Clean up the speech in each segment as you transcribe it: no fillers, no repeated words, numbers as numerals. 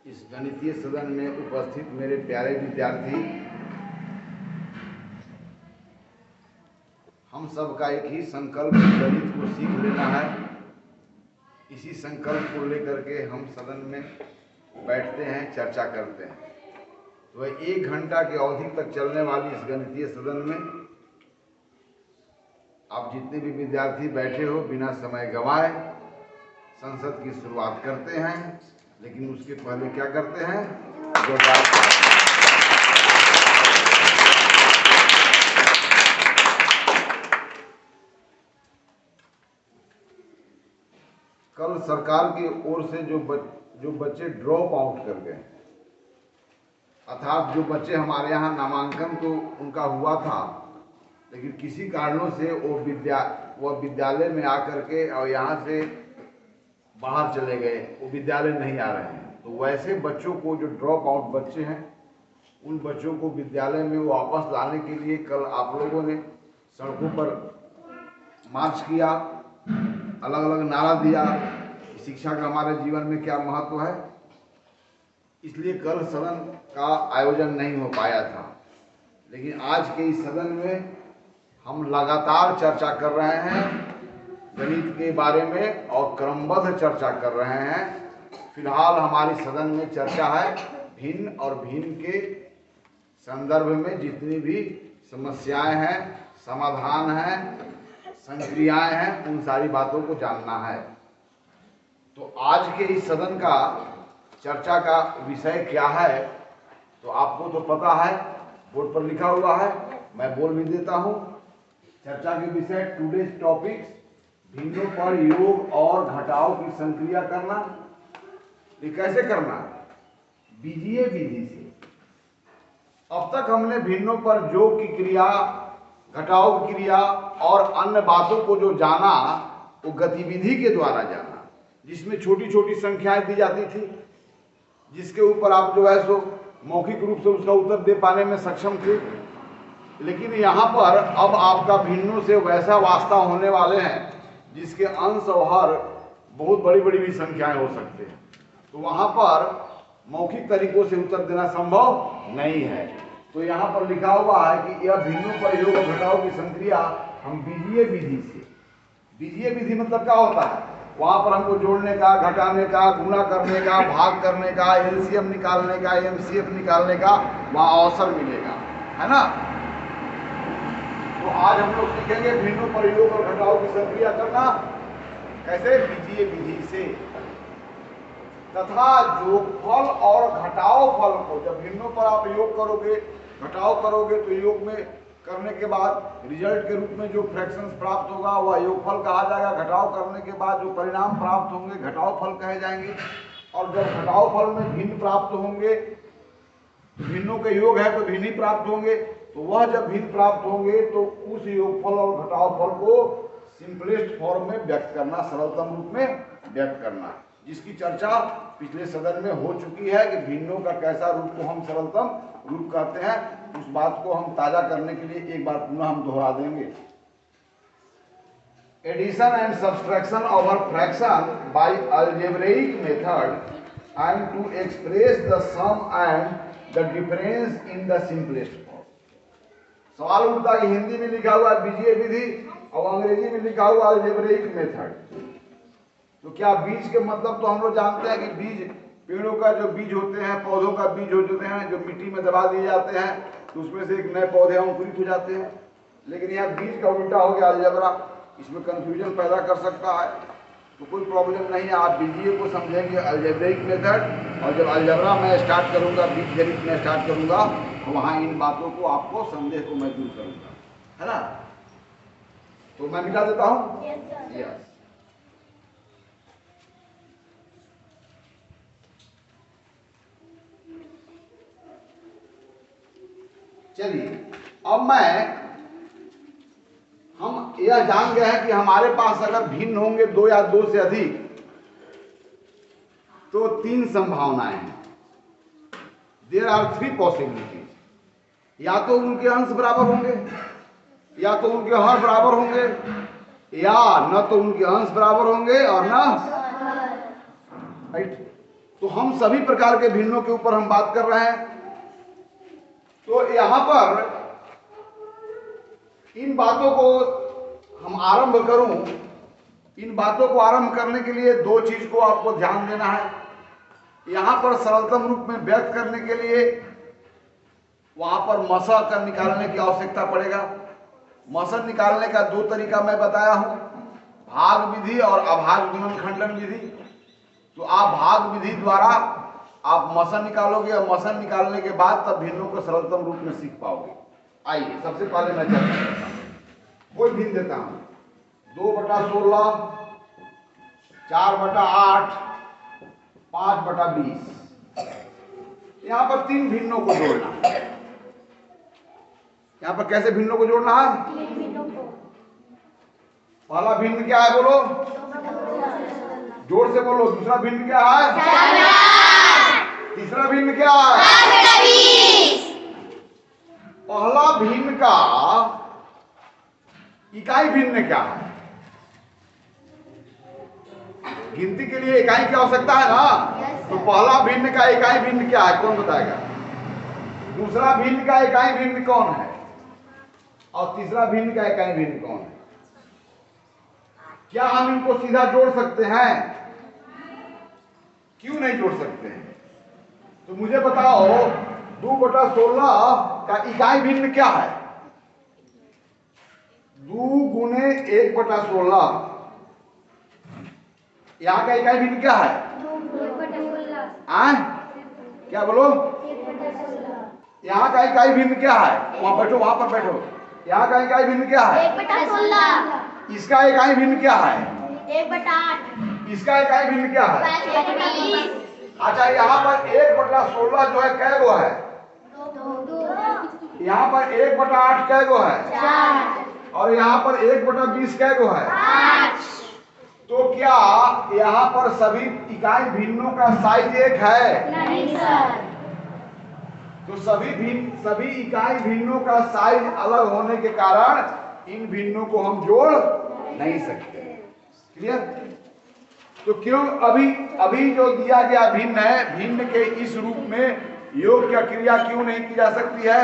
इस गणितीय सदन में उपस्थित मेरे प्यारे विद्यार्थी, हम सब का एक ही संकल्प गणित को सीख लेना है। इसी संकल्प को लेकर के हम सदन में बैठते हैं, चर्चा करते हैं। तो 1 घंटा की अवधि तक चलने वाली इस गणितीय सदन में आप जितने भी विद्यार्थी बैठे हो, बिना समय गंवाए संसद की शुरुआत करते हैं। लेकिन उसके पहले क्या करते हैं? कल सरकार की ओर से जो बच्चे ड्रॉप आउट कर गए, अर्थात जो बच्चे हमारे यहाँ नामांकन तो उनका हुआ था, लेकिन किसी कारणों से वो विद्यालय में आकर के और यहाँ से बाहर चले गए, वो विद्यालय नहीं आ रहे हैं। तो वैसे बच्चों को, जो ड्रॉप आउट बच्चे हैं, उन बच्चों को विद्यालय में वापस लाने के लिए कल आप लोगों ने सड़कों पर मार्च किया, अलग अलग नारा दिया कि शिक्षा का हमारे जीवन में क्या महत्व है। इसलिए कल सदन का आयोजन नहीं हो पाया था। लेकिन आज के इस सदन में हम लगातार चर्चा कर रहे हैं गणित के बारे में और क्रमबद्ध चर्चा कर रहे हैं। फिलहाल हमारी सदन में चर्चा है भिन्न और भिन्न के संदर्भ में जितनी भी समस्याएं हैं, समाधान हैं, संक्रियाएं हैं, उन सारी बातों को जानना है। तो आज के इस सदन का चर्चा का विषय क्या है तो आपको तो पता है, बोर्ड पर लिखा हुआ है, मैं बोल भी देता हूँ। चर्चा के विषय टुडेज टॉपिक्स, भिन्नों पर योग और घटाव की संक्रिया करना। ये कैसे करना? बीजीय विधि से। अब तक हमने भिन्नों पर योग की क्रिया, घटाव की क्रिया और अन्य बातों को जो जाना, वो गतिविधि के द्वारा जाना, जिसमें छोटी छोटी संख्याएं दी जाती थी, जिसके ऊपर आप जो है सो मौखिक रूप से उसका उत्तर दे पाने में सक्षम थे। लेकिन यहाँ पर अब आपका भिन्नों से वैसा वास्ता होने वाले हैं जिसके अंश और हर बहुत बड़ी बड़ी भी संख्याएं हो सकते हैं। तो वहाँ पर मौखिक तरीकों से उत्तर देना संभव नहीं है। तो यहाँ पर लिखा हुआ है कि यह भिन्नों पर योग और घटाव की संक्रिया हम बीजीय विधि से। बीजीय विधि मतलब क्या होता है? वहाँ पर हमको जोड़ने का, घटाने का, गुणा करने का, भाग करने का, एलसीएम निकालने का, एमसीएफ निकालने का वहाँ अवसर मिलेगा, है ना। तो आज हम लोग सीखेंगे भिन्नों पर योग और घटाव की संक्रिया करना। कैसे? बीजीय विधि से। तथा योगफल और घटाव फल को, जब भिन्नों पर आप योग करोगे, घटाव करोगे, तो योग में करने के बाद रिजल्ट के रूप में जो फ्रैक्शंस प्राप्त होगा वह योगफल कहा जाएगा। घटाव करने के बाद जो परिणाम प्राप्त होंगे घटाव फल कहे जाएंगे। और जब घटाव फल में भिन्न प्राप्त होंगे, भिन्नों के योग है तो भिन्न ही प्राप्त होंगे, तो वह जब भिन्न प्राप्त होंगे तो उस योगफल और घटाव फल को सिंपलेस्ट फॉर्म में व्यक्त करना, सरलतम रूप में व्यक्त करना, जिसकी चर्चा पिछले सदन में हो चुकी है कि भिन्नों का कैसा रूप को हम सरलतम रूप कहते हैं। उस बात को हम ताजा करने के लिए एक बार पुनः हम दोहरा देंगे। Addition and subtraction over fraction by algebraic method and to express the sum and the difference in the simplest form. सवाल उठता है कि हिंदी में लिखा हुआ है बीजीय विधि और अंग्रेजी में लिखा हुआ अलजेब्रिक मेथड। तो क्या बीज के मतलब तो हम लोग जानते हैं कि बीज, पेड़ों का जो बीज होते हैं, पौधों का बीज होते हैं, जो मिट्टी में दबा दिए जाते हैं तो उसमें से एक नए पौधे अंकुरित हो जाते हैं। लेकिन यहाँ बीज का उल्टा हो गया अलजेब्रा, इसमें कंफ्यूजन पैदा कर सकता है। तो कोई प्रॉब्लम नहीं है, आप बीजीय को समझेंगे अलजेब्रिक मेथड, और जब अलजेब्रा मैं स्टार्ट करूँगा, बीज गणित में स्टार्ट करूँगा, तो वहाँ इन बातों को, आपको संदेह को मैं दूर करूँगा, है ना। तो मैं मिटा देता हूँ। यस। चलिए, अब हम यह जान गए हैं कि हमारे पास अगर भिन्न होंगे 2 या 2 से अधिक, तो 3 संभावनाएं हैं। There are 3 possibilities. या तो उनके अंश बराबर होंगे, या तो उनके हर बराबर होंगे, या न तो उनके अंश बराबर होंगे और न, राइट। तो हम सभी प्रकार के भिन्नों के ऊपर हम बात कर रहे हैं। तो यहां पर इन बातों को हम आरंभ करूं, इन बातों को आरंभ करने के लिए दो चीज को आपको ध्यान देना है। यहां पर सरलतम रूप में व्यक्त करने के लिए वहां पर मसक का निकालने की आवश्यकता पड़ेगा। मसक निकालने का दो तरीका मैं बताया हूं, भाग विधि और अभाग गुणनखंडन विधि। तो आप भाग विधि द्वारा आप मसन निकालोगे और मसन निकालने के बाद तब भिन्नों को सरलतम रूप में सीख पाओगे। आइए सबसे पहले मैं चर्चा करता हूं, कोई भिन्न देता हूं, 2/16, 4/8, 5/20। यहां पर तीन भिन्नों को जोड़ना है। यहां पर कैसे भिन्नों को जोड़ना है? पहला भिन्न क्या है बोलो, जोर से बोलो। दूसरा भिन्न क्या है? तीसरा भिन्न क्या है? पहला भिन्न का इकाई भिन्न क्या है? गिनती के लिए इकाई की आवश्यकता है ना। तो पहला भिन्न का इकाई भिन्न क्या है, कौन बताएगा? दूसरा भिन्न का इकाई भिन्न कौन है और तीसरा भिन्न का इकाई भिन्न कौन है? क्या हम इनको सीधा जोड़ सकते हैं? क्यों नहीं जोड़ सकते हैं? तो मुझे बताओ 2/16 का इकाई भिन्न क्या है? 2 गुने 1/16। यहाँ का इकाई भिन्न क्या है? क्या बोलो? यहाँ का इकाई भिन्न क्या है? वहां बैठो, वहां पर बैठो। यहाँ का इकाई भिन्न क्या है? 1/16। इसका इकाई भिन्न क्या है? 1/8। इसका इकाई भिन्न क्या है? 5/20। अच्छा, यहाँ पर 1/16 जो है कै गो है? 2। यहाँ पर 1/8 कै गो है? 4। और यहाँ पर 1/20 कै गो है? 5। तो क्या यहाँ पर सभी इकाई भिन्नों का साइज एक है? नहीं सर। तो सभी इकाई भिन्नों का साइज अलग होने के कारण इन भिन्नों को हम जोड़ नहीं सकते। क्लियर? तो क्यों अभी जो दिया गया भिन्न है, भिन्न के इस रूप में योग क्या क्रिया क्यों नहीं की जा सकती है?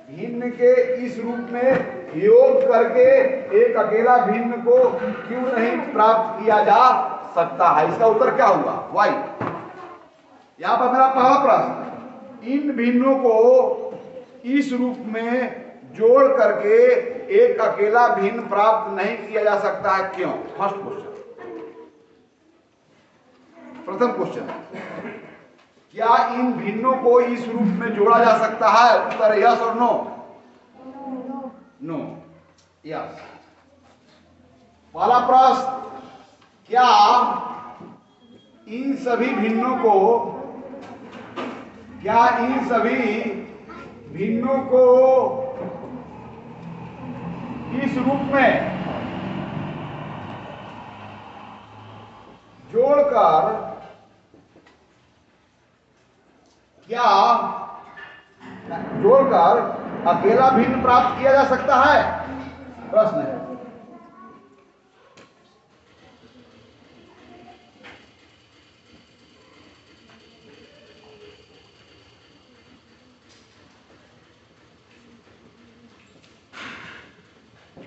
भिन्न के इस रूप में योग करके एक अकेला भिन्न को क्यों नहीं प्राप्त किया जा सकता है? इसका उत्तर क्या हुआ? वाई। यहां पर मेरा पहला प्रश्न, इन भिन्नों को इस रूप में जोड़ करके एक अकेला भिन्न प्राप्त नहीं किया जा सकता है, क्यों? फर्स्ट क्वेश्चन, प्रथम क्वेश्चन, क्या इन भिन्नों को इस रूप में जोड़ा जा सकता है? उत्तर यस और नो? नो। यस। पहला प्रश्न, क्या इन सभी भिन्नों को इस रूप में जोड़कर अकेला भिन्न प्राप्त किया जा सकता है? प्रश्न है।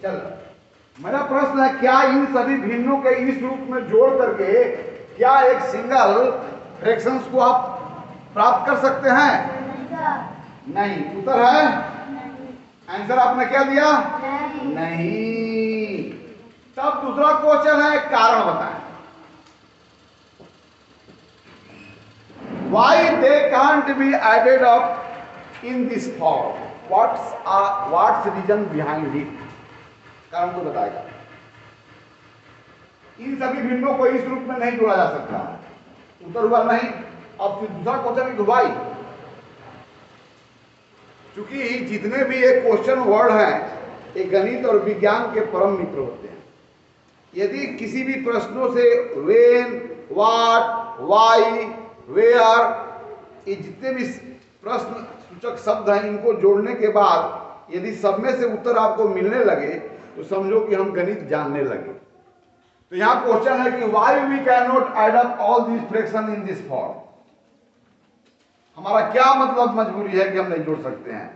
चल, मेरा प्रश्न है, क्या इन सभी भिन्नों के इस रूप में जोड़ करके क्या एक सिंगल फ्रैक्शंस को आप प्राप्त कर सकते हैं? नहीं। उत्तर है आंसर आपने क्या दिया? नहीं। तब दूसरा क्वेश्चन है, कारण बताएं। Why they can't be added up in this form? What's reason behind it? कारण को बताएगा। इन सभी भिन्नों को इस रूप में नहीं जोड़ा जा सकता। उत्तर हुआ नहीं। अब दूसरा क्वेश्चन है वाई। क्योंकि जितने भी एक क्वेश्चन वर्ड हैं, एक गणित और विज्ञान के परम मित्र होते हैं। यदि किसी भी प्रश्नों से व्हेन, व्हाट, व्हाई, वेयर, ये जितने भी प्रश्न सूचक शब्द हैं, इनको जोड़ने के बाद यदि सब में से उत्तर आपको मिलने लगे तो समझो कि हम गणित जानने लगे। तो यहां क्वेश्चन है कि why we can not add up all these fraction in this form. हमारा क्या मतलब मजबूरी है कि हम नहीं जोड़ सकते हैं।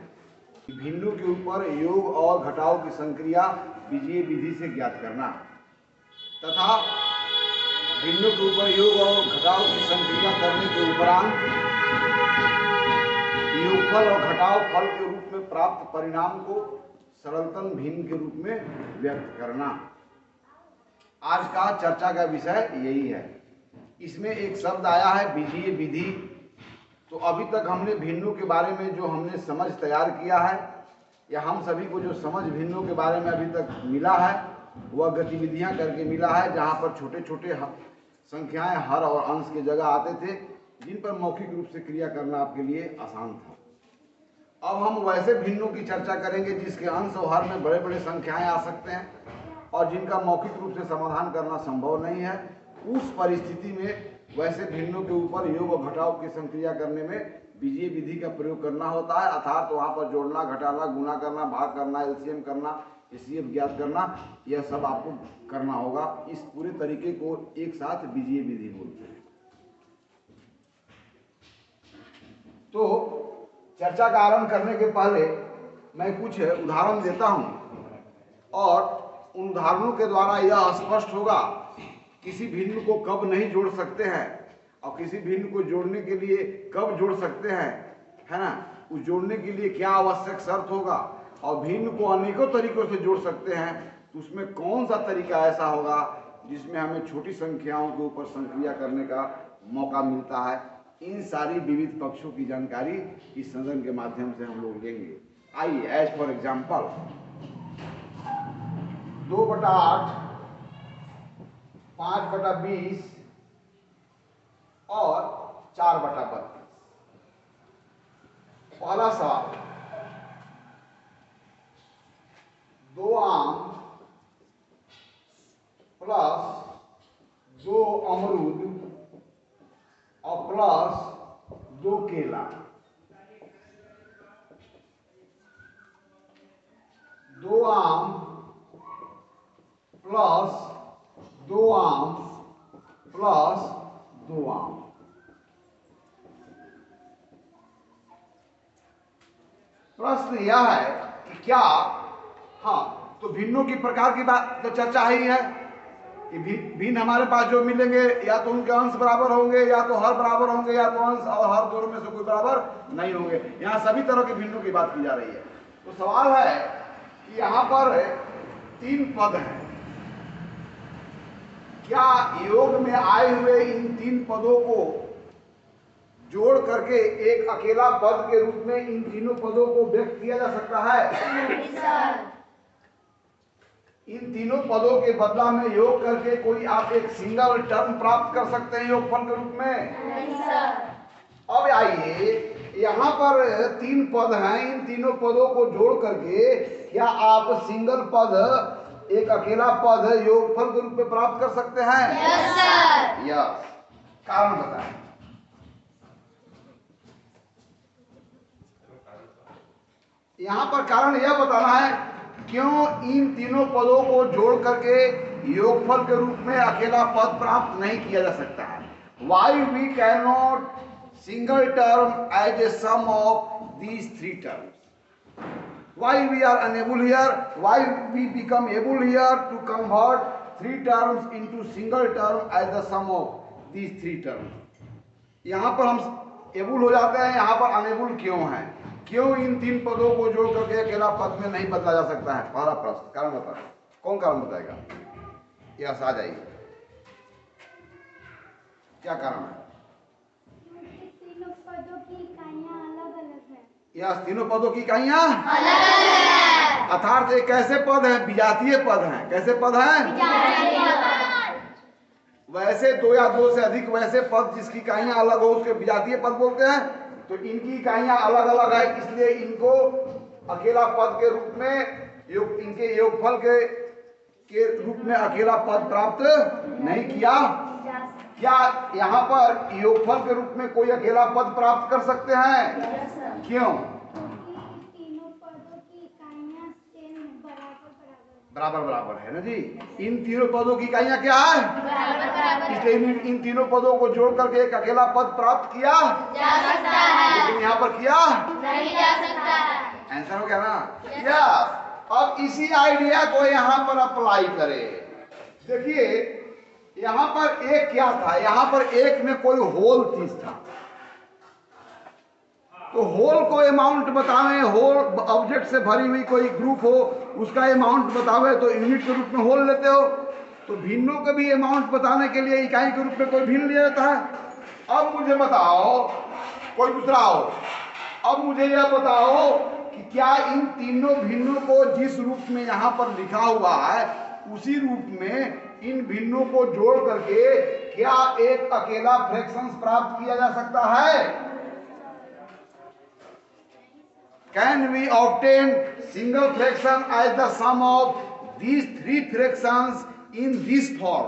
भिन्नों के ऊपर योग और घटाव की संक्रिया बीजीय विधि से ज्ञात करना तथा भिन्नों के ऊपर योग और घटाव की संक्रिया करने के उपरांत योगफल और घटाव फल के रूप में प्राप्त परिणाम को सरलतम भिन्न के रूप में व्यक्त करना। आज का चर्चा का विषय यही है। इसमें एक शब्द आया है बीजीय विधि। तो अभी तक हमने भिन्नों के बारे में जो हमने समझ तैयार किया है या हम सभी को जो समझ भिन्नों के बारे में अभी तक मिला है वह गतिविधियां करके मिला है, जहां पर छोटे छोटे संख्याएं हर और अंश की जगह आते थे, जिन पर मौखिक रूप से क्रिया करना आपके लिए आसान था। अब हम वैसे भिन्नों की चर्चा करेंगे जिसके अंश और हर में बड़े बड़े संख्याएं आ सकते हैं और जिनका मौखिक रूप से समाधान करना संभव नहीं है। उस परिस्थिति में वैसे भिन्नों के ऊपर योग और घटाव की संक्रिया करने में बीजीय विधि का प्रयोग करना होता है, अर्थात वहां पर जोड़ना, घटाना, गुणा करना, भाग करना, एलसीएम करना, एचसीएफ ज्ञात करना, यह सब आपको करना होगा। इस पूरे तरीके को एक साथ बीजीय विधि बोलते हैं। तो चर्चा का आरंभ करने के पहले मैं कुछ उदाहरण देता हूं और उन उदाहरणों के द्वारा यह स्पष्ट होगा किसी भिन्न को कब नहीं जोड़ सकते हैं और किसी भिन्न को जोड़ने के लिए कब जोड़ सकते हैं, है ना। उस जोड़ने के लिए क्या आवश्यक शर्त होगा और भिन्न को अनेकों तरीकों से जोड़ सकते हैं तो उसमें कौन सा तरीका ऐसा होगा जिसमें हमें छोटी संख्याओं के ऊपर संक्रिया करने का मौका मिलता है। इन सारी विविध पक्षों की जानकारी इस संदर्भ के माध्यम से हम लोग लेंगे। आइए, एज फॉर एग्जाम्पल 2/8, 5/20 और 4/32। पहला सवाल, 2 आम प्लस 2 अमरूद और प्लस 2 केला। 2 आम प्लस 2 आम प्लस 2 आम। प्रश्न यह है कि क्या, हाँ, तो भिन्नों की प्रकार की बात तो चर्चा ही है कि भिन्न हमारे पास जो मिलेंगे या तो उनके अंश बराबर होंगे या तो हर बराबर होंगे या तो अंश और हर दोनों में से कोई बराबर नहीं होंगे। यहाँ सभी तरह के भिन्नों की बात की जा रही है। तो सवाल है कि यहाँ पर 3 पद हैं। क्या योग में आए हुए इन 3 पदों को जोड़ करके एक अकेला पद के रूप में इन तीनों पदों को व्यक्त किया जा सकता है? इन तीनों पदों के बदला में योग करके कोई आप एक सिंगल टर्म प्राप्त कर सकते हैं योगफल के रूप में? अब आइए, यहाँ पर 3 पद हैं, इन तीनों पदों को जोड़ करके क्या आप सिंगल पद, एक अकेला पद योगफल के रूप में प्राप्त कर सकते हैं? Yes sir. यस। कारण बताएं। यहाँ पर कारण यह बताना है क्यों इन तीनों पदों को जोड़ करके योगफल के रूप में अकेला पद प्राप्त नहीं किया जा सकता है। Why we cannot single term as a sum of these 3 terms? Why we are unable here? Why we become able here to convert 3 terms into single term as the sum of these 3 terms? यहाँ पर हम able हो जाते हैं, यहाँ पर enable क्यों है? क्यों इन 3 पदों को जोड़ करके अकेला पद में नहीं बदला जा सकता है? पहला प्रश्न, कारण बताएं। कौन कारण बताएगा? यस, आ जाइए। क्या कारण है? तीनों पदों की इकाइयां अलग-अलग हैं। यस, तीनों पदों की इकाइयां अलग-अलग हैं। अर्थात ये कैसे पद हैं? विजातीय पद हैं। कैसे पद हैं? विजातीय पद। वैसे 2 या 2 से अधिक वैसे पद जिसकी इकाइयां अलग हो उसके विजातीय पद बोलते हैं। तो इनकी इकाइयां अलग अलग है, इसलिए इनको अकेला पद के रूप में इनके योगफल के रूप में अकेला पद प्राप्त नहीं किया। क्या यहाँ पर योगफल के रूप में कोई अकेला पद प्राप्त कर सकते हैं? क्यों? तीनों पदों की इकाइयां सेम बराबर बराबर बराबर है ना जी। इन तीनों पदों की इकाइयां क्या है? इसलिए इन तीनों पदों को जोड़ करके एक अकेला पद प्राप्त किया जा सकता है, लेकिन यहाँ पर किया नहीं जा सकता है। आंसर हो गया ना? यस। अब इसी आइडिया को यहाँ पर अप्लाई करें। देखिए यहाँ पर एक क्या था, यहाँ पर एक में कोई होल चीज था, तो होल को अमाउंट बतावे, होल ऑब्जेक्ट से भरी हुई कोई ग्रुप हो उसका अमाउंट बतावे तो यूनिट के रूप में होल लेते हो, तो भिन्नों के भी अमाउंट बताने के लिए इकाई के रूप में कोई भिन्न लिया जाता है। अब मुझे बताओ, कोई दूसरा हो, अब मुझे यह बताओ कि क्या इन तीनों भिन्नों को जिस रूप में यहाँ पर लिखा हुआ है उसी रूप में इन भिन्नों को जोड़ करके क्या एक अकेला फ्रैक्शंस प्राप्त किया जा सकता है? Can we obtain single fraction as the sum of these three fractions in this form?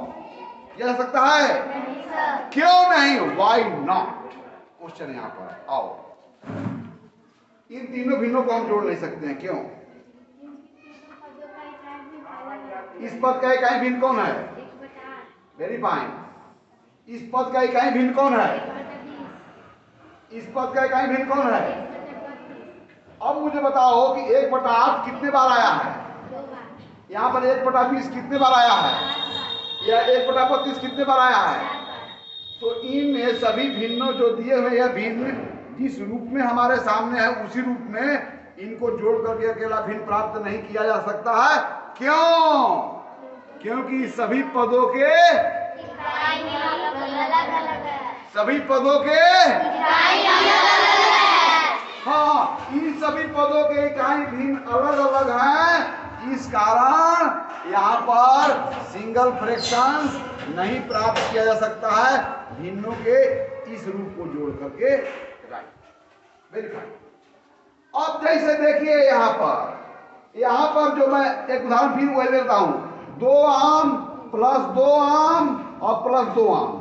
जा सकता है? नहीं सर। क्यों नहीं? Why not? क्वेश्चन यहाँ पर आओ। इन तीनों भिन्नों को हम जोड़ नहीं सकते हैं, क्यों? इस पद का इकाई भिन्न कौन है? Very fine. इस पद का इकाई भिन्न कौन है? इस पद का इकाई भिन्न कौन है? अब मुझे बताओ कि 1/8 कितने बार आया है? यहाँ पर 1/20 कितने बार आया है? या 1/32 कितने बार आया है? तो इन सभी भिन्नों जो दिए हुए हैं भिन्न जिस रूप में हमारे सामने है उसी रूप में इनको जोड़ करके अकेला भिन्न प्राप्त नहीं किया जा सकता है। क्यों? क्योंकि सभी पदों के अलग-अलग है। सभी पदों के अलग-अलग है। हाँ, इन सभी पदों के इकाई भिन्न अलग अलग हैं, इस कारण यहाँ पर सिंगल फ्रैक्शंस नहीं प्राप्त किया जा सकता है भिन्नों के इस रूप को जोड़ करके। Right, very fine. अब जैसे देखिए यहाँ पर जो मैं एक उदाहरण फिर वही देता हूँ, 2 आम प्लस 2 आम और प्लस 2 आम,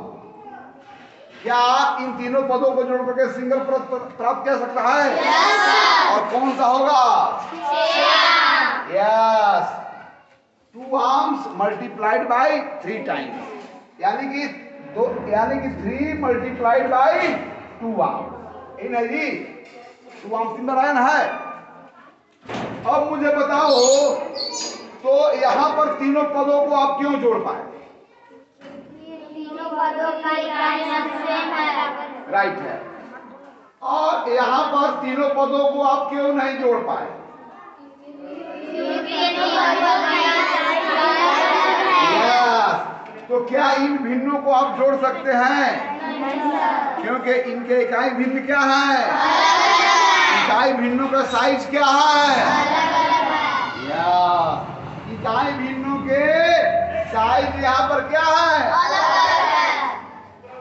क्या इन तीनों पदों को जोड़ करके सिंगल प्राप्त कर सकता है? yes, और कौन सा होगा? Yes, 2 arms multiplied by 3 times, यानी कि 3 मल्टीप्लाइड बाय 2 आर्म्स। इन है जी 2 आर्म्स 3 बार आया ना है। अब मुझे बताओ तो यहाँ पर तीनों पदों को आप क्यों जोड़ पाए? तीनों पदों का इकाई सेम है। राइट है। और यहाँ पर तीनों पदों को आप क्यों नहीं जोड़ पाए? यस, तो क्या इन भिन्नों को आप जोड़ सकते हैं? क्योंकि इनके इकाई भिन्न क्या है? इकाई भिन्नों का साइज क्या है? इकाई भिन्नों के साइज यहाँ पर क्या है?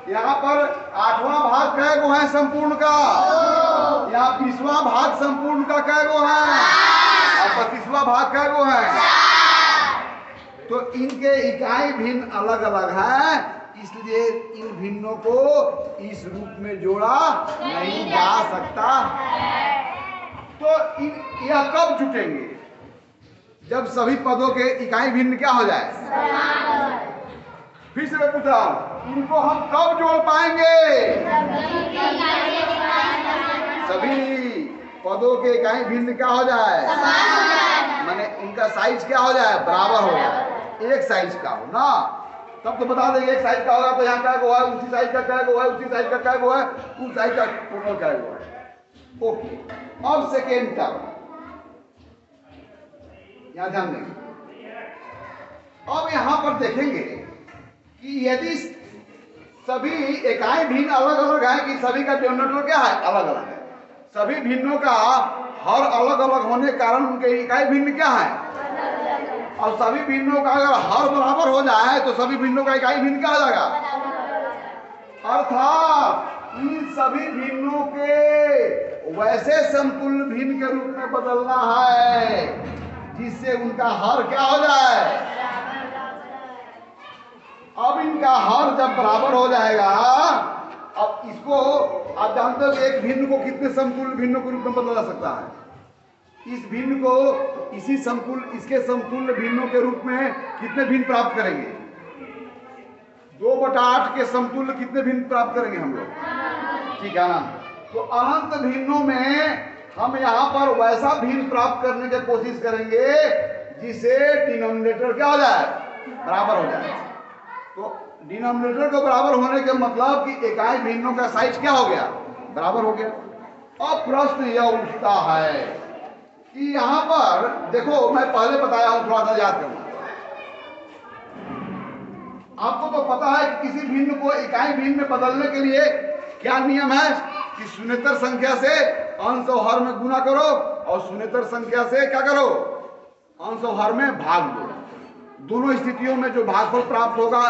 यहाँ पर 8वां भाग कै गो है संपूर्ण का? यहाँ 20वां भाग संपूर्ण का कै गो है? और 25वां भाग कै गो है? तो इनके इकाई भिन्न अलग अलग है, इसलिए इन भिन्नों को इस रूप में जोड़ा नहीं जा सकता। तो यह कब जुटेंगे? जब सभी पदों के इकाई भिन्न क्या हो जाए? फिर से मैं पूछ रहा हूं, इनको हम कब जोड़ पाएंगे? सभी पदों के इकाई भिन्न क्या हो जाए? माने उनका साइज क्या हो जाए? बराबर हो जाए, एक साइज का हो ना, तब तो बता देंगे एक साइज का होगा तो यहाँ क्या गो है, उसी साइज का क्या गो है, उसी साइज का क्या गो है, उस साइज का टोटल क्या गो है। ओके, अब सेकेंड टर्म यहाँ ध्यान देंगे। अब यहाँ पर देखेंगे कि यदि सभी इकाई भिन्न अलग अलग है कि सभी का डिनोमिनेटर क्या है? अलग अलग है। सभी भिन्नों का हर अलग अलग होने के कारण उनके इकाई भिन्न क्या है? और सभी भिन्नों का अगर हर बराबर हो जाए तो सभी भिन्नों का इकाई भिन्न क्या हो जाएगा? अर्थात इन सभी भिन्नों के वैसे समतुल्य भिन्न के रूप में बदलना है जिससे उनका हर क्या हो जाए? अब इनका हर जब बराबर हो जाएगा, अब इसको आप जानते हो एक भिन्न को कितने समतुल्य भिन्नों के रूप में बदला जा सकता है? इस भिन्न को इसी समतुल्य इसके समतुल्य भिन्नों के रूप में कितने भिन्न प्राप्त करेंगे? 2/8 के समतुल्य कितने भिन्न प्राप्त करेंगे हम लोग? ठीक है ना। तो अनंत भिन्नों में हम यहाँ पर वैसा भिन्न प्राप्त करने की कोशिश करेंगे जिसे डिनोमिनेटर क्या हो जाए? बराबर हो जाए। तो डिनोमिनेटर को बराबर होने के मतलब कि इकाई भिन्नों का साइज क्या हो गया? बराबर हो गया। अब प्रश्न यह उठता है कि यहाँ पर देखो, मैं पहले बताया हूं, थोड़ा सा याद करना। आपको तो पता है कि किसी भिन्न को इकाई भिन्न में बदलने के लिए क्या नियम है कि शून्येतर संख्या से अंश और हर में गुना करो और शून्येतर संख्या से क्या करो? अंश और हर में भाग दो। दोनों स्थितियों में जो भागफल प्राप्त होगा,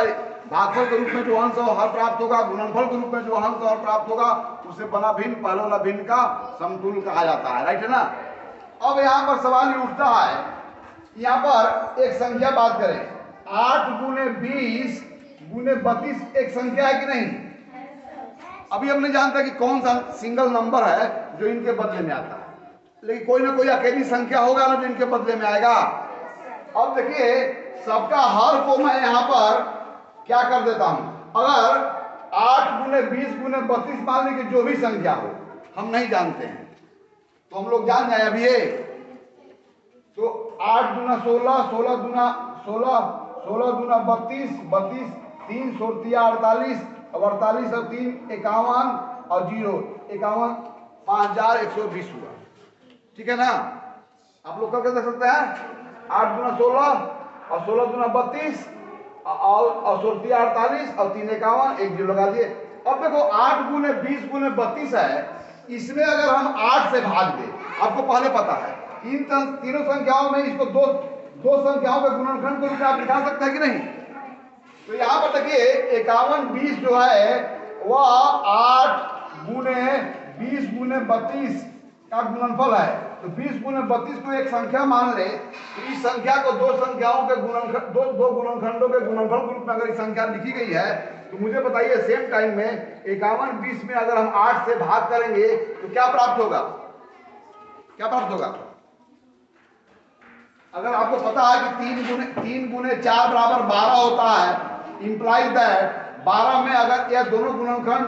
भागफल के रूप में जो अंश और हर प्राप्त होगा, गुणनफल के रूप में जो अंश और हर प्राप्त होगा, उसे बना भिन्न पहले वाला भिन्न का समतुल्य कहा जाता है। राइट है ना। अब यहाँ पर सवाल ये उठता है, यहाँ पर एक संख्या बात करें, 8 गुने 20 गुने 32 एक संख्या है कि नहीं? अभी हम नहीं जानते कि कौन सा सिंगल नंबर है जो इनके बदले में आता है, लेकिन कोई ना कोई अकेली संख्या होगा ना जो इनके बदले में आएगा। अब देखिए, सबका हर को मैं यहाँ पर क्या कर देता हूं। अगर 8 गुने 20 गुने 32 मान लीजिए जो भी संख्या हो, हम नहीं जानते हैं, तो हम लोग जान जाए अभी ये। तो 8 गुना 16, 16 गुना 16, 16 गुना 32, 32 3 सोलह 48, अब 48 और 3 51 और 0 51, 5120 हुआ। ठीक है ना। आप लोग करके देख सकते हैं। 8 गुना 16 और 16 गुना 32 और 16 48 और 3 51, एक 0 लगा दिए। अब देखो 8 गुने 20 गुने 32 है, इसमें अगर हम 8 से भाग दें, आपको पहले पता है इन तीनों संख्याओं में इसको दो संख्याओं के गुणनखंड के रूप में आप दिखा सकते हैं कि नहीं? तो यहाँ पर देखिए 5120 जो है वह 8 गुने 20 गुने 32 का गुणनफल है। तो 20 गुने 32 को एक संख्या मान ले, तो इस संख्या को दो संख्याओं के गुणनखंड दो गुणनखंडों के गुणनफल के रूप में अगर इस संख्या लिखी गई है, तो मुझे बताइए सेम टाइम में 5120 में अगर हम 8 से भाग करेंगे तो क्या प्राप्त होगा? क्या प्राप्त होगा? अगर आपको पता है कि 3 गुने 4 बराबर 12 होता है, इंप्लाइज दैट 12 में अगर यह दोनों गुणनखंड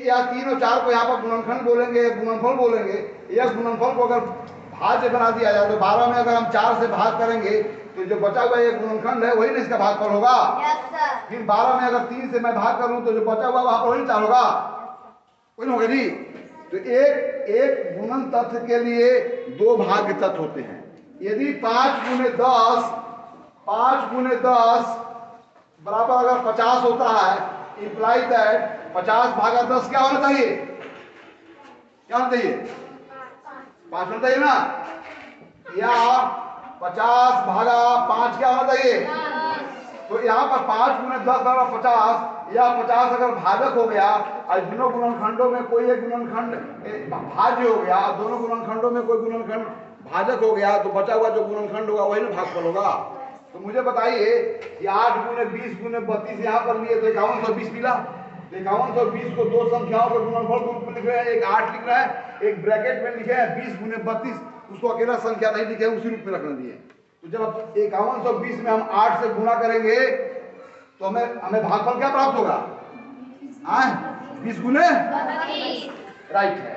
या 3 और 4 को यहाँ पर गुणनखंड बोलेंगे, गुणनफल बोलेंगे, यह गुणनफल को अगर भाज्य बना दिया जाए तो 12 में अगर हम 4 से भाग करेंगे तो जो बचा हुआ ये गुणनखंड है वही ना इसका भागफल होगा। फिर 12 में अगर 3 से मैं भाग करूं तो जो बचा हुआ वहां पर वही 4 होगा, वही होगा जी। तो एक गुणन तत्व के लिए 2 भाग्य तत्व होते हैं। यदि 5 गुने 10 बराबर अगर 50 होता है, इंप्लाई दैट 50 भागा 10 क्या होना चाहिए? क्या होना चाहिए? 5 होना चाहिए ना। या 50 भागा 5 क्या होना चाहिए? तो यहाँ पर 5 गुने 10 बराबर 50, या 50 अगर भाजक हो गया और दोनों गुणनखंडों में कोई एक गुणनखंड भाज्य हो गया और दोनों गुणनखंडों में कोई गुणनखंड भाजक हो गया, तो बचा हुआ जो गुणनखंड होगा वही ना भागफल होगा। तो मुझे बताइए कि 8 गुने 20 गुने 32 यहाँ पर लिए तो 5120 मिला। तो 5120 को दो संख्याओं के गुणनफल के रूप में लिख रहे हैं, एक 8 लिख रहा है, एक ब्रैकेट में लिखे हैं 20 गुने 32, उसको अकेला संख्या नहीं लिखे, उसी रूप में रखने दिए। तो जब 5120 में हम 8 से गुणा करेंगे तो हमें भागफल क्या प्राप्त होगा? 20 गुने राइट है।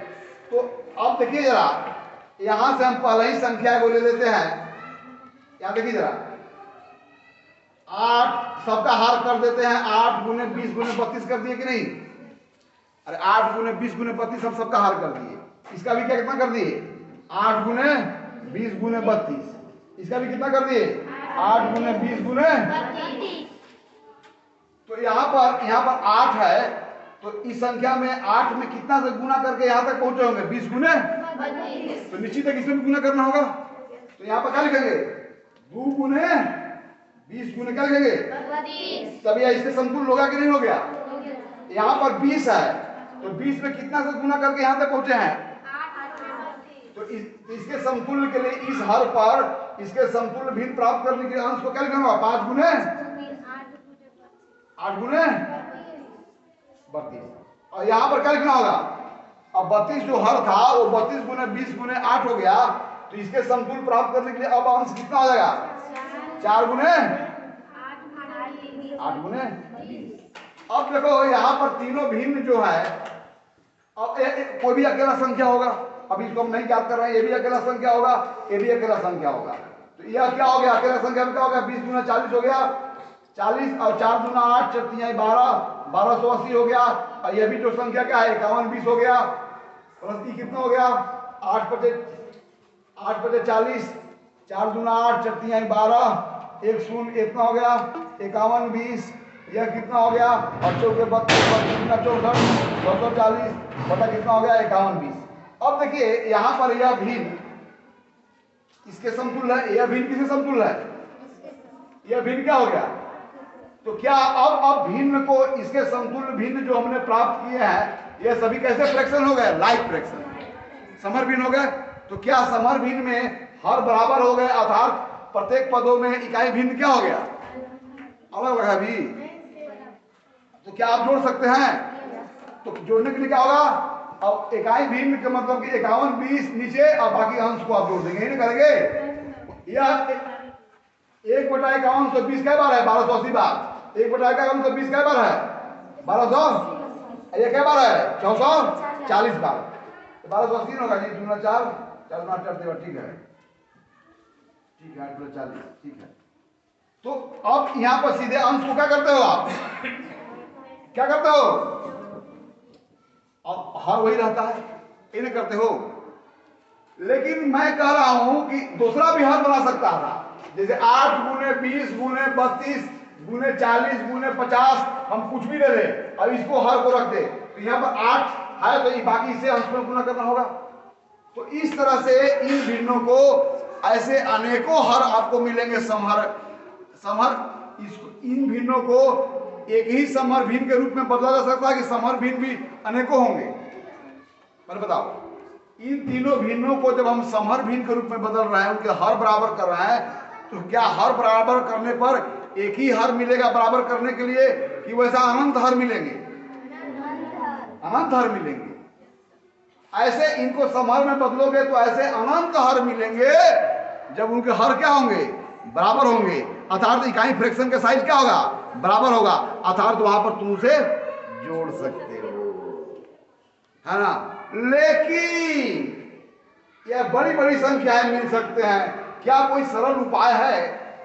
तो अब देखिए जरा, यहां से हम पहले ही संख्या को ले लेते हैं। क्या देखिए जरा, 8 सबका हार कर देते हैं। 8 गुने 20 गुने 32 कर दिए कि नहीं? अरे 8 गुने 20 गुने 32 हम सबका हार कर दिए। इसका भी क्या कितना कर दिए? 8 गुने 20 गुने 32। इसका भी कितना कर दिए? 8 गुने 20 गुने। तो यहाँ पर 8 है, तो इस संख्या में 8 में कितना से गुना करके यहाँ तक पहुंचे होंगे? 20 गुने। तो निश्चित है इसमें भी गुना करना होगा। तो यहाँ पर क्या लिखेंगे? 2 गुने 20 गुने क्या लिखेंगे? तब यह इसके समतुल्य होगा कि नहीं हो गया? यहाँ पर 20 है, तो 20 में कितना से गुना करके यहाँ तक पहुंचे हैं? तो इसके समतुल्य के लिए इस हर पर इसके समतुल्य भिन्न प्राप्त करने के लिए अंश को क्या लिखना होगा? 5 गुने 8 गुने 32। और यहाँ पर क्या लिखना होगा? अब 32 जो हर था वो 32 गुने 20 गुने 8 हो गया, तो इसके समतुल्य प्राप्त करने के लिए अब अंश कितना हो जाएगा? 4 गुने 8 गुने 20। अब देखो यहाँ पर तीनों भिन्न जो है, अब कोई भी अकेला संख्या होगा, अब इसको हम नहीं याद कर रहे हैं, ये भी अकेला संख्या होगा, ये भी अकेला संख्या होगा, तो यह क्या हो गया? अकेला संख्या में क्या हो गया? 20 गुना 40 हो गया, 40 और 4 गुना 8 4 12 1280 हो गया। और यह भी जो संख्या क्या है 51 20 हो गया, प्लस ई कितना हो गया? 8 पचे 40, 4 गुना 8 4 12 1 शून्य इतना हो गया 51 20, यह कितना हो गया? और 4 के 32 गुना 64 240 बटा कितना हो गया? 51 20। अब देखिए यहां पर यह भिन्न इसके समतुल्य है, यह भिन्न किसके समतुल्य है? यह भिन्न क्या हो गया? तो क्या अब भिन्न को इसके समतुल्य भिन्न जो हमने प्राप्त किए हैं, यह सभी कैसे फ्रैक्शन हो गए? लाइक फ्रैक्शन, समर भिन्न हो गए। तो क्या समर भिन्न में हर बराबर हो गए, अर्थात प्रत्येक पदों में इकाई भिन्न क्या हो गया? अलग है भी। तो क्या आप जोड़ सकते हैं? तो जोड़ने के लिए क्या होगा? अब इकाई भिन्न का मतलब कि 51 20 नीचे और बाकी अंश को आप जोड़ देंगे, यही ना करेंगे? यह 1/51 तो 20 कै बार है? 1280 बार। 1/51 तो 20 कै बार है? 1200। ये कै बार है? 440 बार। 1280 होगा जी, 2 4 4 8 4 ठीक है, ठीक है 8 40 ठीक है। तो अब यहां पर सीधे अंश को क्या करते हो आप? क्या करते हो? अब हर वही रहता है, इन्हें करते हो। लेकिन मैं कह रहा हूं कि दूसरा भी हर बना सकता था, जैसे 8 गुने 20 गुने 32 गुने 40 गुने 50, हम कुछ भी ले ले, अब इसको हर को रख दे, तो यहाँ पर 8 है तो बाकी इसे अंश में गुना करना होगा। तो इस तरह से इन भिन्नों को ऐसे अनेकों हर आपको मिलेंगे। समहर इन भिन्नों को एक ही समहर भिन्न के रूप में बदला जा सकता है कि समहर भिन्न भी अनेकों होंगे? पर बताओ, इन तीनों भिन्नों को जब हम समहर भिन्न के रूप में बदल रहे हैं, उनके हर बराबर कर रहे हैं, तो क्या हर बराबर करने पर एक ही हर मिलेगा बराबर करने के लिए, कि वैसा अनंत हर मिलेंगे? अनंत हर मिलेंगे। ऐसे इनको समहर में बदलोगे तो ऐसे अनंत हर मिलेंगे जब उनके हर क्या होंगे? बराबर होंगे, अर्थात इकाई फ्रैक्शन का साइज क्या होगा? बराबर होगा, अर्थात वहां पर तुम उसे जोड़ सकते हो, है ना? लेकिन यह बड़ी बड़ी संख्याएं मिल सकते हैं, क्या कोई सरल उपाय है?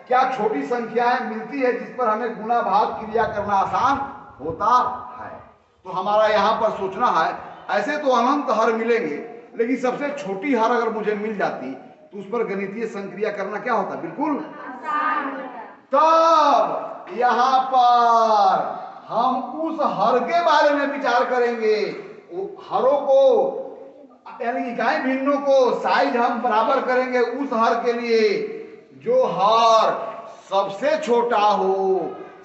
क्या छोटी संख्याएं मिलती है जिस पर हमें गुणा भाग क्रिया करना आसान होता है? तो हमारा यहां पर सोचना है, ऐसे तो अनंत हर मिलेंगे, लेकिन सबसे छोटी हर अगर मुझे मिल जाती तो उस पर गणितीय संक्रिया करना क्या होता? बिल्कुल आसान। तब यहां पर हम उस हर के बारे में विचार करेंगे, हरों को यानी इकाई भिन्नों को साइज हम बराबर करेंगे उस हर के लिए जो हर सबसे छोटा हो,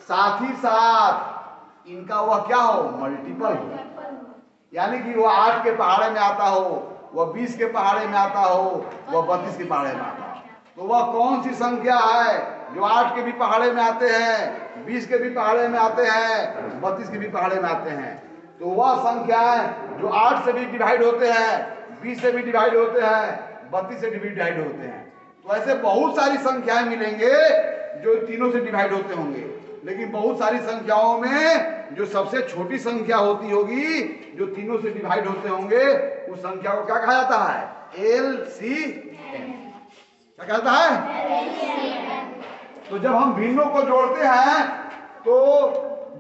साथ ही साथ इनका वह क्या हो? मल्टीपल हो, यानी कि वह 8 के पहाड़े में आता हो, वह 20 के पहाड़े में आता हो, वह 32 के पहाड़े में आता हो। तो वह कौन सी संख्या है जो 8 के भी पहाड़े में आते हैं, 20 के भी पहाड़े में आते हैं, 32 के भी पहाड़े में आते हैं? तो वह संख्याएं जो 8 से भी डिवाइड होते हैं, 20 से भी डिवाइड होते हैं, 32 से भी डिवाइड होते हैं। तो ऐसे बहुत सारी संख्याएं मिलेंगे जो तीनों से डिवाइड होते होंगे, लेकिन बहुत सारी संख्याओं में जो सबसे छोटी संख्या होती होगी जो तीनों से डिवाइड होते होंगे, उस संख्या को क्या कहा जाता है? LCM। क्या कहता है? तो जब हम भिन्नों को जोड़ते हैं तो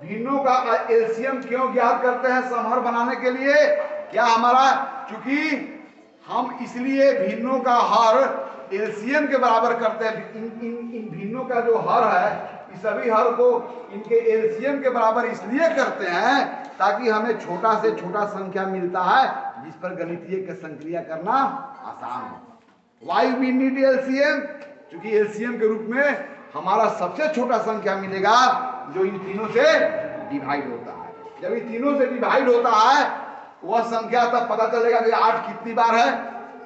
भिन्नों का एलसीएम क्यों ज्ञात करते हैं? समहर बनाने के लिए। क्या हमारा, चूंकि हम इसलिए भिन्नों का हर एलसीएम के बराबर करते हैं, इन भिन्नों का जो हर है, इस सभी हर को इनके एलसीएम के बराबर इसलिए करते हैं ताकि हमें छोटा से छोटा संख्या मिलता है जिस पर गणितीय संक्रिया करना आसान हो। Why we need LCM? क्योंकि एलसीएम के रूप में हमारा सबसे छोटा संख्या मिलेगा जो इन तीनों से डिवाइड होता है। जब इन तीनों से डिवाइड होता है वह संख्या तब पता चलेगा कि 8 कितनी बार है,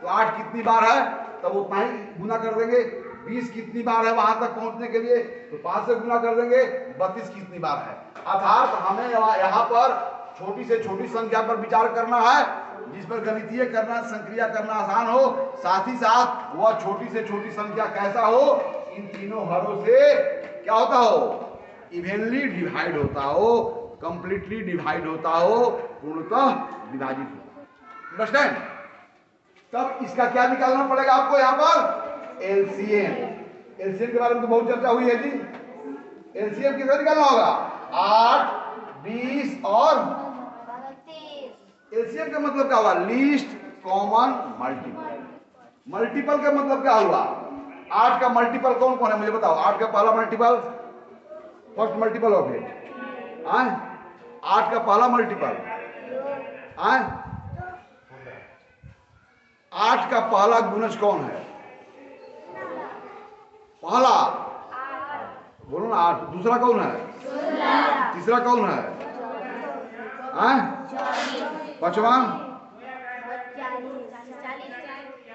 तो 8 कितनी बार है तब उतना ही गुना कर देंगे। 20 कितनी बार है वहां तक पहुंचने के लिए, तो 5 से गुना कर देंगे। 32 कितनी बार है, अर्थात हमें यहाँ पर छोटी से छोटी संख्या पर विचार करना है, जिस पर गणितीय करना, संक्रिया करना आसान हो, साथ ही साथ वह छोटी से छोटी संख्या कैसा हो, इन तीनों हरों से क्या होता हो, इवेनली डिवाइड होता हो, कंप्लीटली डिवाइड होता हो, पूर्णतः विभाजित हो। अंडरस्टैंड? तब इसका क्या निकालना पड़ेगा आपको यहाँ पर? एलसीएम। एलसीएम के बारे में तो बहुत चर्चा हुई है जी। एलसीएम कितना निकालना होगा? 8, 20 और 32। एलसीएम का मतलब क्या हुआ? Least common multiple. मल्टीपल का मतलब क्या हुआ? 8 का मल्टीपल कौन कौन है मुझे बताओ। 8 का पहला multiple, first multiple of it, 8 का पहला मल्टीपल, 8 का पहला गुणज कौन है? पहला बोलो ना 8। दूसरा कौन है? 16। तीसरा कौन है? 5वां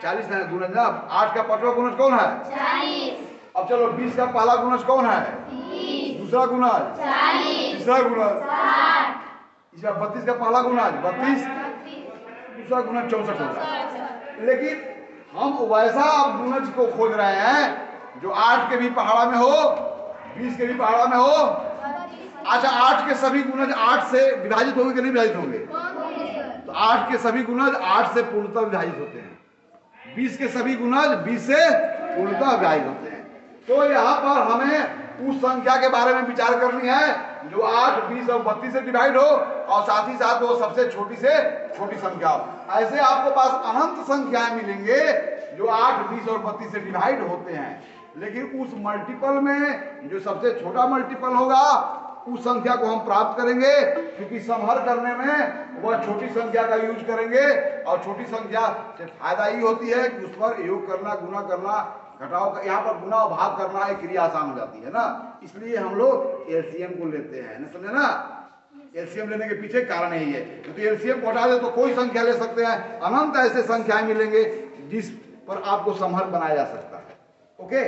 40 है गुणज ना। 8 का 5वां गुणज कौन है? 40। अब चलो 20 का पहला गुणज कौन है? 30। दूसरा गुणज 40। तीसरा गुणज 60। इसका 32 का पहला गुणज 32, दूसरा गुणज 64 होगा। लेकिन हम वैसा गुणज को खोज रहे हैं जो 8 के भी पहाड़ा में हो, 20 के भी पहाड़ा में हो। अच्छा 8 के सभी गुणज 8 से विभाजित होंगे कि नहीं विभाजित होंगे? तो 8 के सभी गुणज 8 से पूर्णतः विभाजित होते हैं। 20 के सभी गुणज 20 से पूर्णतः विभाजित होते हैं। तो यहाँ पर हमें उस संख्या के बारे में विचार करनी है जो 8, 20 और 32 से डिवाइड हो और साथ ही साथ वो सबसे छोटी से छोटी संख्या हो। ऐसे आपको पास अनंत संख्याएं मिलेंगे जो 8, 20 और 32 से डिवाइड होते हैं, लेकिन उस मल्टीपल में जो सबसे छोटा मल्टीपल होगा उस संख्या को हम प्राप्त करेंगे, क्योंकि संहर करने में वह छोटी संख्या का यूज करेंगे और छोटी संख्या से फायदा ही होती है कि उस पर योग करना, गुना करना, घटाव, यहाँ पर गुना और भाग करना एक क्रिया आसान हो जाती है ना। इसलिए हम लोग एलसीएम को लेते हैं ना, समझे ना। एलसीएम लेने के पीछे कारण यही है, क्योंकि एलसीएम को हटा दे तो कोई संख्या ले सकते हैं, अनंत ऐसे संख्याएं मिलेंगे जिस पर आपको संहर बनाया जा सकता है। ओके,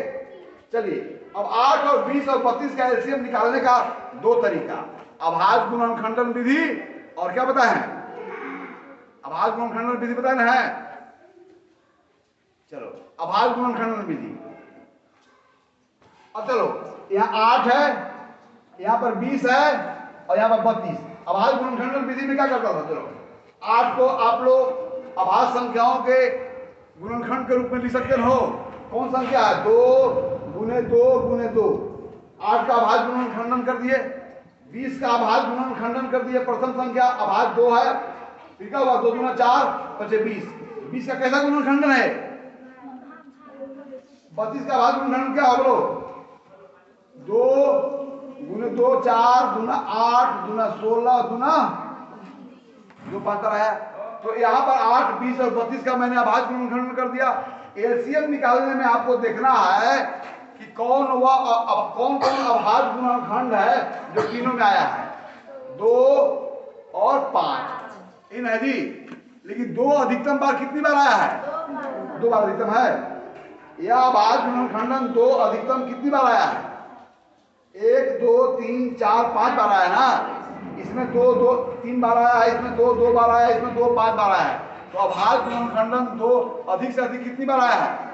चलिए अब 8 और 20 और 32 का एलसीएम निकालने का 2 तरीका, अभाज्य गुणनखंडन विधि और क्या बताए हैं? अभाज्य गुणनखंडन विधि बताए ना है। चलो अभाज्य गुणनखंडन विधि। अब चलो यहाँ 8 है, यहाँ पर 20 है और यहाँ पर 32। अभाज्य गुणनखंडन विधि में क्या करता था? चलो 8 को आप लोग अभाज्य संख्याओं के गुणनखंड के रूप में लिख सकते हो। कौन संख्या है? 2 गुने 2 गुने 2। 8 का अभाज्य गुणनखंडन कर दिए, 20 का अभाज्य गुणनखंडन कर दिए। प्रथम संख्या अभाज्य 2 है, फिर क्या हुआ? 2 दूना 4 बचे 20। 20 का कैसा गुणनखंडन है? 32 का अभाज्य गुणनखंडन क्या हो? 2 गुने 2 4 गुना 8 गुना 16 गुना जो 5 आया। तो यहाँ पर 8, 20 और 32 का मैंने अभाज्य गुणनखंडन कर दिया। एलसीएम निकालने में आपको देखना है कि कौन कौन अभाज्य गुणनखंड है जो तीनों में आया है। 2 और 5 इन है जी, लेकिन 2 अधिकतम बार कितनी बार आया है? 2 बार अधिकतम है। यह अभाज्य गुणनखंडन 2 अधिकतम कितनी बार आया है? 1 2 3 4 5 बार आया ना। इसमें 2 2 3 बार आया है, इसमें 2 2 बार आया है, इसमें 2 5 बार आया है। तो अभाज्य गुणनखंडन 2 अधिक से अधिक कितनी बार आया है?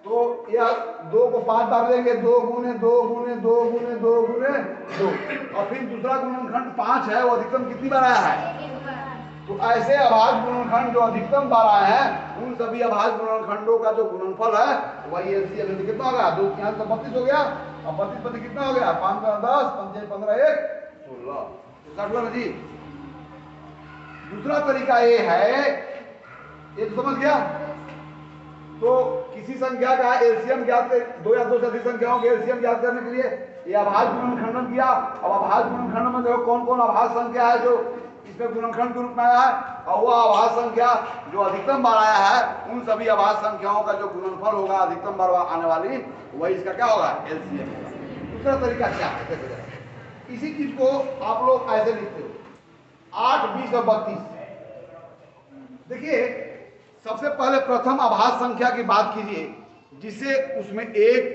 तो यह 2 को 5 बार लेंगे, 2 गुने 2 गुने 2 गुने 2 गुने 2। और फिर दूसरा गुणनखंड 5 है, वो अधिकतम कितनी बार आया है? तो ऐसे अभाज्य गुणनखंड जो अधिकतम बार आए हैं उन सभी अभाज्य गुणनखंडों का जो गुणनफल है वही एलसीएम में कितना होगा? 2 यहाँ तो 32 हो गया और 32 32 कितना हो गया? 5 का 10 5 15 1 16। तो ना जी। दूसरा तरीका ये है, ये तो समझ गया। तो किसी संख्या का एलसीएम ज्ञात कर, 2 या 2 से अधिक संख्याओं के एलसीएम ज्ञात करने के लिए ये अभाज्य गुणनखंडन किया। अब अभाज्य गुणनखंड में देखो कौन कौन अभाज्य संख्या है जो इसमें गुणनखंड के रूप में आया है, और वह अभाज्य संख्या जो अधिकतम बार आया है उन सभी अभाज्य संख्याओं का जो गुणनफल होगा अधिकतम बार आने वाली, वही इसका क्या होगा? एलसीएम होगा। दूसरा तरीका क्या है? इसी चीज को आप लोग ऐसे लिखते हो 8, 20 और 32। देखिए सबसे पहले प्रथम अभाज्य संख्या की बात कीजिए जिससे उसमें 1,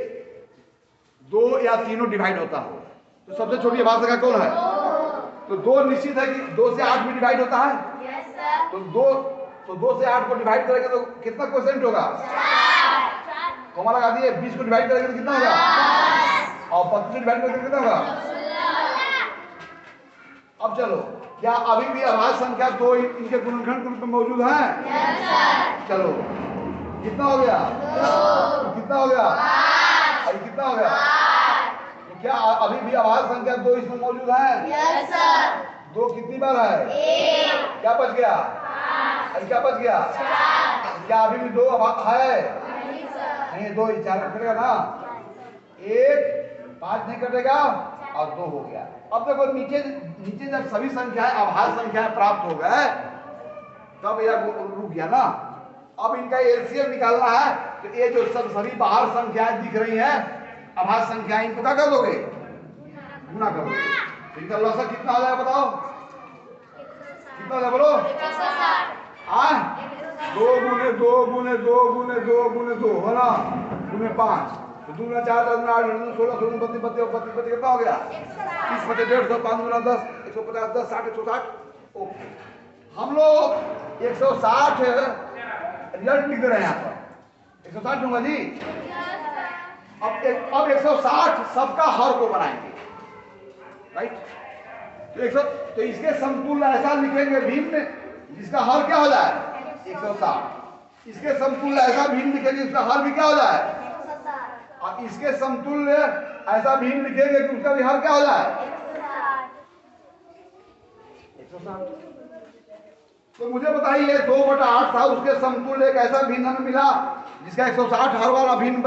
2 या तीनों डिवाइड होता हो। तो सबसे छोटी अभाज्य संख्या कौन है? तो 2 निश्चित है कि 2 से 8 में डिवाइड होता है। Yes sir. तो 2 से 8 को डिवाइड करेंगे तो कितना क्वोशिएंट होगा? कॉमा लगा दिए। 20 को डिवाइड करेंगे तो कितना होगा? और 25 को डिवाइड करेंगे तो कितना होगा? अब चलो, क्या अभी भी अभाज्य संख्या 2 इनके गुणनखंड के रूप में मौजूद है? चलो, कितना हो गया? 2। कितना हो गया? 8। और कितना हो गया? तो क्या अभी भी अभाज्य संख्या 2 इसमें मौजूद है? 2 कितनी बार है? 1। क्या बच गया? 8। क्या बच गया? 4। क्या अभी भी 2 है? नहीं, 2 4 कटेगा ना। 1 5 नहीं कटेगा और 2 हो गया। अब देखो नीचे जब सभी संख्याएं अभाज्य संख्याएं प्राप्त हो गए तब यह रुक गया ना। अब इनका एलसीएम निकालना है तो ये जो सभी बाहर संख्याएं दिख रही हैं अभाज्य संख्याएं, इनको क्या कर दोगे? गुना कर दोगे। इनका लॉसा कितना हो जाएगा बताओ? कितना हो जाएगा बोलो? 2 गुने 2 गुने 2 गुने 2 गुने 2 है ना, गुने 5 तो 2 गुना 4 10 गुना 8 16 16 32 32 कितना हो गया? 30 बटे 150 5 गुना 10 150 10 60 160। ओके, हम लोग 160 रिजल्ट लिख दे रहे हैं यहाँ पर। 160 दूंगा जी। अब 160 सबका हर को बनाएंगे, राइट? तो इसके समतुल्य ऐसा लिखेंगे भिन्न जिसका हर क्या हो जाए? 160। इसके समतुल्य ऐसा भिन्न लिखेंगे जिसका हर भी क्या हो जाए? और इसके समतुल्य ऐसा भिन्न लिखेंगे कि उसका भी हर क्या हो जाए? 160। तो मुझे बताइए 2/8 था, उसके समतुल्य एक ऐसा भिन्न हमें मिला जिसका 160 हर वाला भिन्न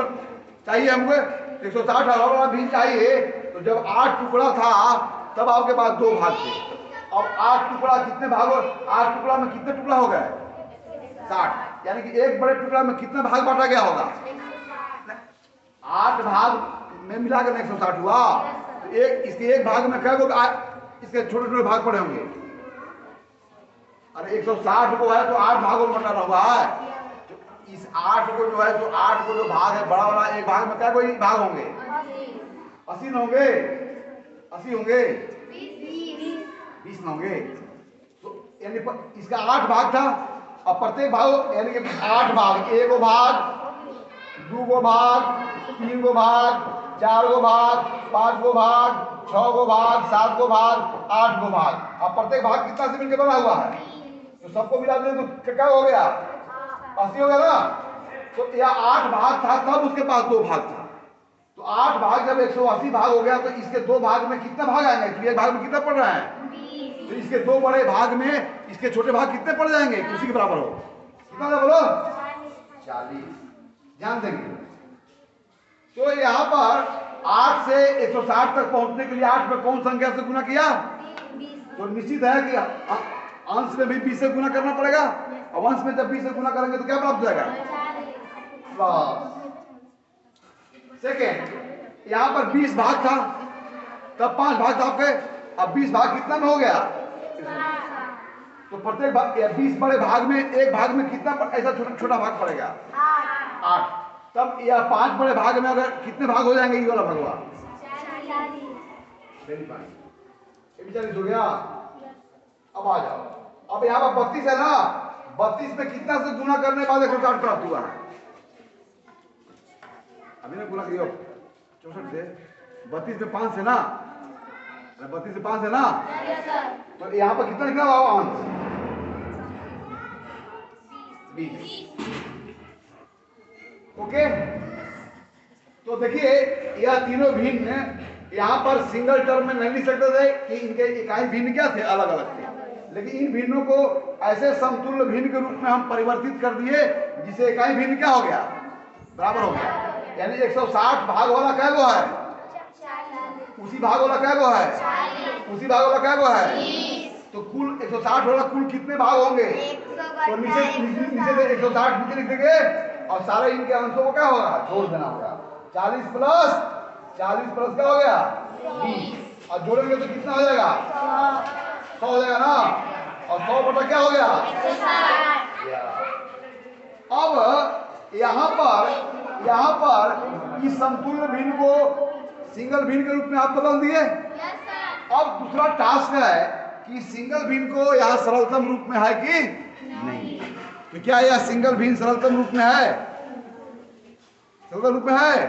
चाहिए हमको। 160 हर वाला भिन्न चाहिए तो जब 8 टुकड़ा था तब आपके पास 2 भाग थे। अब 8 टुकड़ा कितने भाग हो? 8 टुकड़ा में कितने टुकड़ा हो गए? 60। यानी कि एक बड़े टुकड़ा में कितने भाग बांटा गया होगा? 8 भाग में मिलाकर 160 हुआ। तो इसके एक भाग में क्या इसके छोटे छोटे भाग पड़े होंगे। अरे 160 को है तो 8 भागों में बंटा हुआ है। तो इस 8 को जो है तो 8 को जो भाग है बड़ा वाला, एक भाग में क्या कोई भाग होंगे? 80 न होंगे? 80 होंगे? 20 न होंगे? तो यानी इसका 8 भाग था और प्रत्येक भाग यानी कि 8 भाग, 1 गो भाग 2 गो भाग 3 गो भाग 4 गो भाग 5 गो भाग 6 गो भाग 7 गो भाग 8 गो भाग। अब प्रत्येक भाग कितना से मिलकर बना हुआ है? तो सबको मिला दे तो क्या हो गया? 80 हो गया ना। तो यह 8 भाग था तब उसके पास 2 भाग था। तो 8 भाग जब 180 भाग हो गया तो इसके 2 भाग में कितने भाग आएंगे? तो एक भाग में कितना पड़ रहा है? 20। तो इसके 2 बड़े भाग में इसके छोटे भाग कितने पड़ जाएंगे? उसी के बराबर हो। कितना था बोलो? 40। ध्यान देंगे। तो यहाँ पर 8 से 160 तक पहुंचने के लिए 8 में कौन संख्या से गुना किया? तो निश्चित है कि अंश में भी 20 से गुना करना पड़ेगा और अंश में जब 20 से गुना करेंगे तो क्या प्राप्त हो जाएगा? सेकेंड, यहाँ पर 20 भाग था तब 5 भाग था आपके। अब 20 भाग कितना में हो गया? तो प्रत्येक भाग 20 बड़े भाग में एक भाग में कितना ऐसा छोटा भाग पड़ेगा? 8। तब यह 5 बड़े भाग में अगर कितने भाग हो जाएंगे? ये वाला भगवा 40 हो गया। अब आ जाओ, अब यहाँ पर 32 है ना, 32 में कितना से गुना करने के बाद 160 प्राप्त हुआ है? अभी ना गुना करियो 64 से 32 में 5 है ना, 32 से 5 है ना, तो यहाँ पर कितना निकला हुआ अंश? 20। ओके, तो देखिए यह तीनों भिन्न यहाँ पर सिंगल टर्म में नहीं लिख सकते थे कि इनके इकाई भिन्न क्या थे, अलग अलग थे, लेकिन इन भिन्नों को ऐसे समतुल्य भिन्न के रूप में हम परिवर्तित कर दिए जिसे इकाई भिन्न क्या हो गया? बराबर हो गया। यानी 160 भाग वाला क्या गो है? उसी भाग वाला क्या गो है? उसी भाग वाला क्या गो है? तो कुल 160 वाला कुल कितने भाग होंगे? तो नीचे से 160 नीचे लिख देंगे और सारे इनके अंशों को क्या होगा? जोड़ देना होगा। 40 प्लस क्या हो गया? 20। और जोड़ेंगे तो कितना हो जाएगा? 100 हो जाएगा ना। और 100 बटा क्या हो गया? 160। अब यहाँ पर इस समतुल्य भिन्न को सिंगल भिन्न के रूप में आप बदल दिए। अब दूसरा टास्क है कि सिंगल भिन्न को यहाँ सरलतम रूप में है कि नहीं। तो क्या यह सिंगल भिन्न सरलतम रूप में है? सरलतम रूप में है,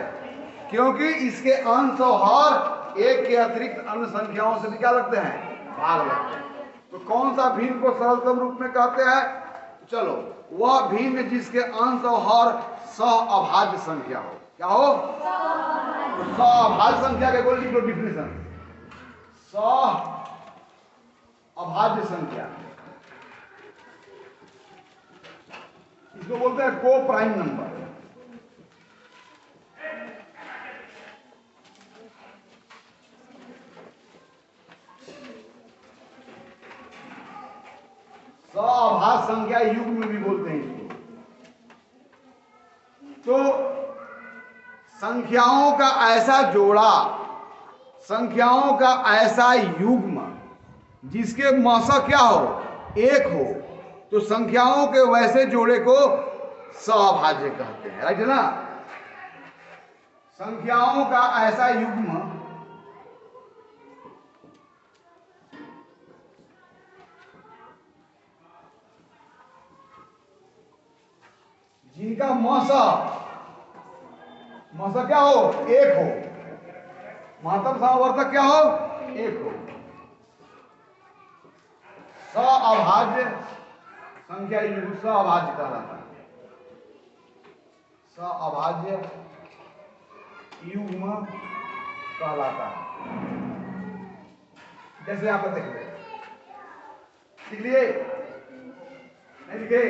क्योंकि इसके अंश और हर एक के अतिरिक्त अन्य संख्याओं से भी क्या लगते हैं? भाग लगते हैं। तो कौन सा भिन्न को सरलतम रूप में कहते हैं? चलो, वह भिन्न जिसके अंश और हर सह-अभाज्य संख्या हो। क्या हो? तो सह-अभाज्य संख्या के बोल लिख लो डिफिनेशन। सह-अभाज्य संख्या इसको बोलते हैं को प्राइम नंबर। सह-अभाज्य संख्या युग्म में भी बोलते हैं इसको। तो संख्याओं का ऐसा जोड़ा, संख्याओं का ऐसा युग्म जिसके मौसा क्या हो? एक हो, तो संख्याओं के वैसे जोड़े को सहअभाज्य कहते हैं। राइट है ना? संख्याओं का ऐसा युग्म जिनका मौसा क्या हो? एक हो। महत्तम समावर्तक क्या हो? एक हो। सहअभाज्य संख्या युग्म सहअभाज्य कहलाता है। सहअभाज्य युग्म कहलाता है। जैसे यहां पर देख लिए नहीं लिखे?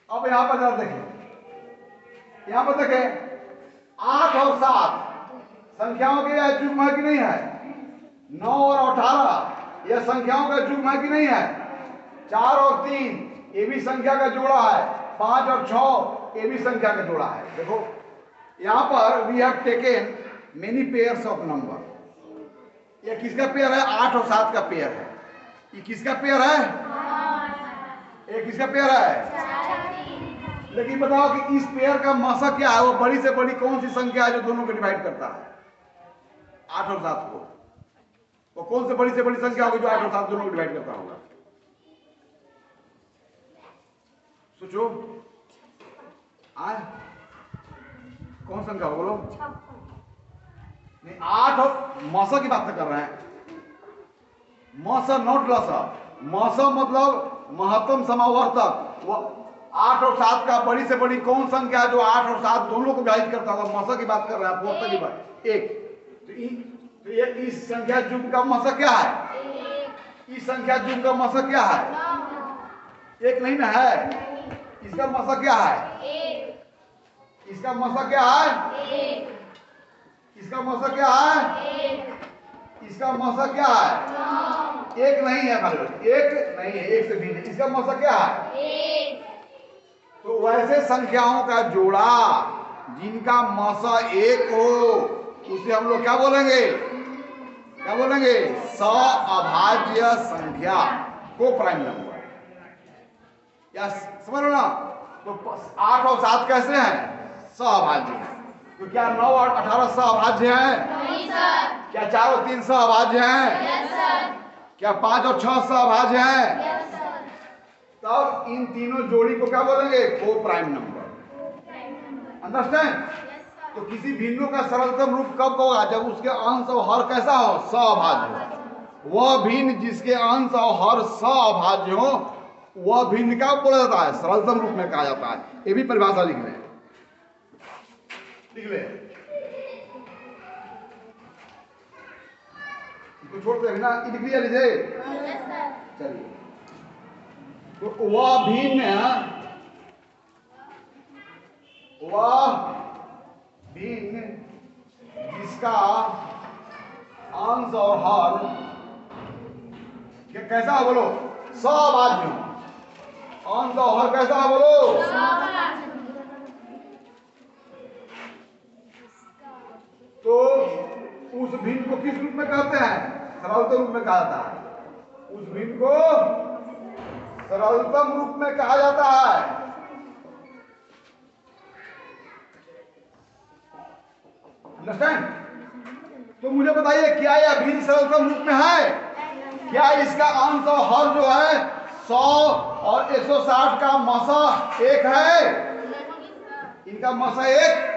अब यहां पर जरा देखें, यहां पर देखें 8 और 7 संख्याओं के युग्म है कि नहीं है? 9 और 18 यह संख्याओं का युग्म है कि नहीं है? 4 और 3 ये भी संख्या का जोड़ा है। 5 और 6 ये भी संख्या का जोड़ा है। देखो यहां पर we have taken many pairs of number. यह किसका पेयर है? 8 और 7 का पेयर है। ये किसका पेयर है? ये किसका पेयर है? लेकिन बताओ कि इस पेयर का मौसा क्या है? वो बड़ी से बड़ी कौन सी संख्या है जो दोनों को डिवाइड करता है? 8 और 7 को। वो कौन से बड़ी संख्या होगी जो 8 और 7 दोनों को डिवाइड करता होगा? सोचो। आए कौन संख्या हो? बोलो। नहीं, 8 और मौसा की बात कर रहे हैं। मौसा नॉट लसा। मौसा मतलब महत्तम समावर्तक। वो 8 और 7 का बड़ी से बड़ी कौन संख्या है जो 8 और 7 दोनों को डिवाइड करता होगा? मौसा की बात कर रहे हैं। आप की बात एक। तो ये इस संख्या युग्म का मौसा क्या है? इस संख्या युग्म का मौसा क्या है? एक नहीं ना है? इसका मौसा क्या है? इसका मौसा क्या है? इसका मौसा क्या है? इसका मौसा क्या है? एक नहीं है भाई, एक नहीं है, एक से भिन्न। इसका मौसा क्या है? तो वैसे संख्याओं का जोड़ा जिनका मौसा एक हो उसे हम लोग क्या बोलेंगे? क्या बोलेंगे? सहअभाज्य संख्या को प्राइम नंबर। या समझ लो ना? तो 8 और 7 कैसे हैं? सहअभाज्य हैं। तो क्या 9 और 18 सहअभाज्य हैं? नहीं सर। क्या 4 और 3 सहअभाज्य हैं? Yes sir. क्या 5 और 6 सहअभाज्य हैं? Yes sir. तब इन तीनों जोड़ी को क्या बोलेंगे? को प्राइम नंबर। अंडरस्टैंड? तो किसी भिन्नों का सरलतम रूप कब होगा? जब उसके अंश और हर कैसा हो? सहअभाज्य हो। वह भिन्न जिसके अंश और हर सहअभाज्य हो वह भिन्न क्या बोला जाता है? सरलतम रूप में कहा जाता है। ये भी परिभाषा लिख ले। इसको छोड़ दे ना, लिख लिया लीजिए। चलिए, तो वह भिन्न जिसका अंश और हर कैसा है? बोलो। सहअभाज्य। अंश और हर कैसा है? बोलो। तो उस भिन्न को किस रूप में कहते हैं? सरलतम रूप में कहा जाता है। उस भिन्न को सरलतम रूप में कहा जाता है। अंडरस्टैंड? तो मुझे बताइए क्या यह भिन्न सरलतम रूप में है? क्या इसका अंश और हर जो है 100 और 160 का मसा एक है? इनका मसा एक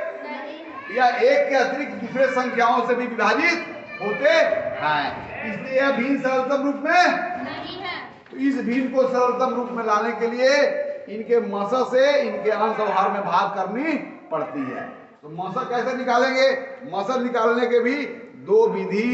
या एक के अतिरिक्त दूसरे संख्याओं से भी विभाजित होते हैं, इसलिए यह भिन्न सरलतम रूप में नहीं है। तो इस भिन्न को सरलतम रूप में लाने के लिए इनके मसा से इनके अंश और हर में भाग करनी पड़ती है। तो मसा कैसे निकालेंगे? मसा निकालने के भी दो विधि,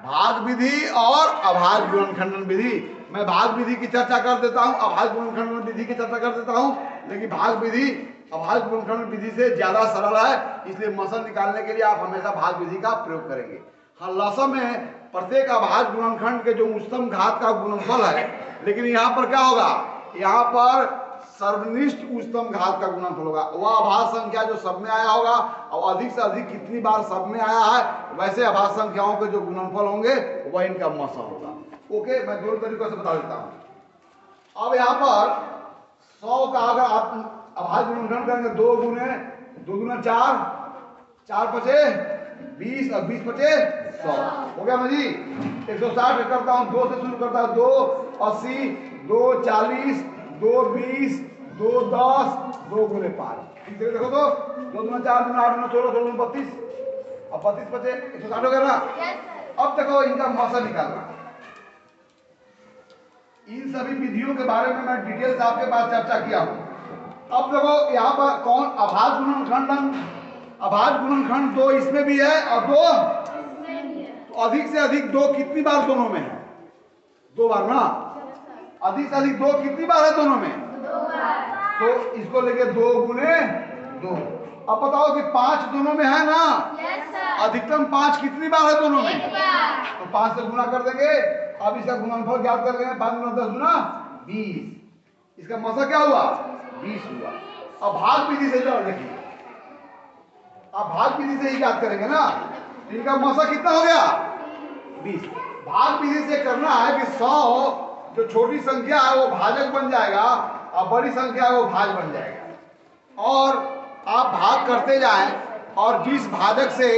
भाग विधि और अभाज्य गुणनखंडन विधि। मैं भाग विधि की चर्चा कर देता हूं, अभाज्य गुणनखंडन विधि की चर्चा कर देता हूं, लेकिन भाग विधि अभाज्य गुणनखंडन विधि से ज्यादा सरल है, इसलिए मसा निकालने के लिए आप हमेशा भाग विधि का प्रयोग करेंगे। हाँ, लसा में प्रत्येक अभाज्य गुणनखंड के जो उच्चतम घात का गुणनफल है, लेकिन यहाँ पर क्या होगा? यहाँ पर सर्वनिष्ठ उच्चतम घात का गुणनफल होगा। वह अभाज्य संख्या जो सब में आया होगा और अधिक से अधिक कितनी बार सब में आया है, वैसे अभाज्य संख्याओं के जो गुणनफल होंगे वह इनका मसा होगा। ओके, मैं दोनों तरीकों से बता देता हूं। अब यहाँ पर 100 का अगर आप अभाज्य गुणनखंड करेंगे, 2 गुने 2 गुना 4, 4 पचे 20 और 20 पचे 100 हो गया जी। 160 करता हूँ, 2 से शुरू करता हूँ, 2 80, 2 40, 2 20, 2 10, 2 गुने 5। ठीक है, देखो तो 2 गुना 4 गुना 8 गुना 16 16 गुना 32 और 32 पचे 160 हो गया ना। अब देखो इनका मसा निकालना। इन सभी विधियों के बारे में मैं डिटेल से आपके पास चर्चा किया हूं। अब देखो यहाँ पर कौन अभाज्य गुणनखंडन, अभाज्य गुणनखंड 2 इसमें भी है और 2 तो अधिक से अधिक 2 कितनी बार दोनों में है? 2 बार ना। अधिक से अधिक 2 कितनी बार है दोनों में? 2 बार। तो इसको लेके 2 गुने 2। अब बताओ कि 5 दोनों में है ना? अधिकतम 5 कितनी बार है दोनों में? तो 5 से गुना कर देंगे। अब इसका गुणनफल ज्ञात कर लेंगे। 5 गुना 10 गुना 20। इसका मसा क्या हुआ? 20 हुआ। अब भाग विधि से जोड़ देखिए, अब भाग विधि से ही ज्ञात करेंगे ना। इनका मसा कितना हो गया? 20। भाग विधि से करना है कि 100 जो छोटी संख्या है वो भाजक बन जाएगा और बड़ी संख्या है वो भाज बन जाएगा। और आप भाग करते जाएं और जिस भाजक से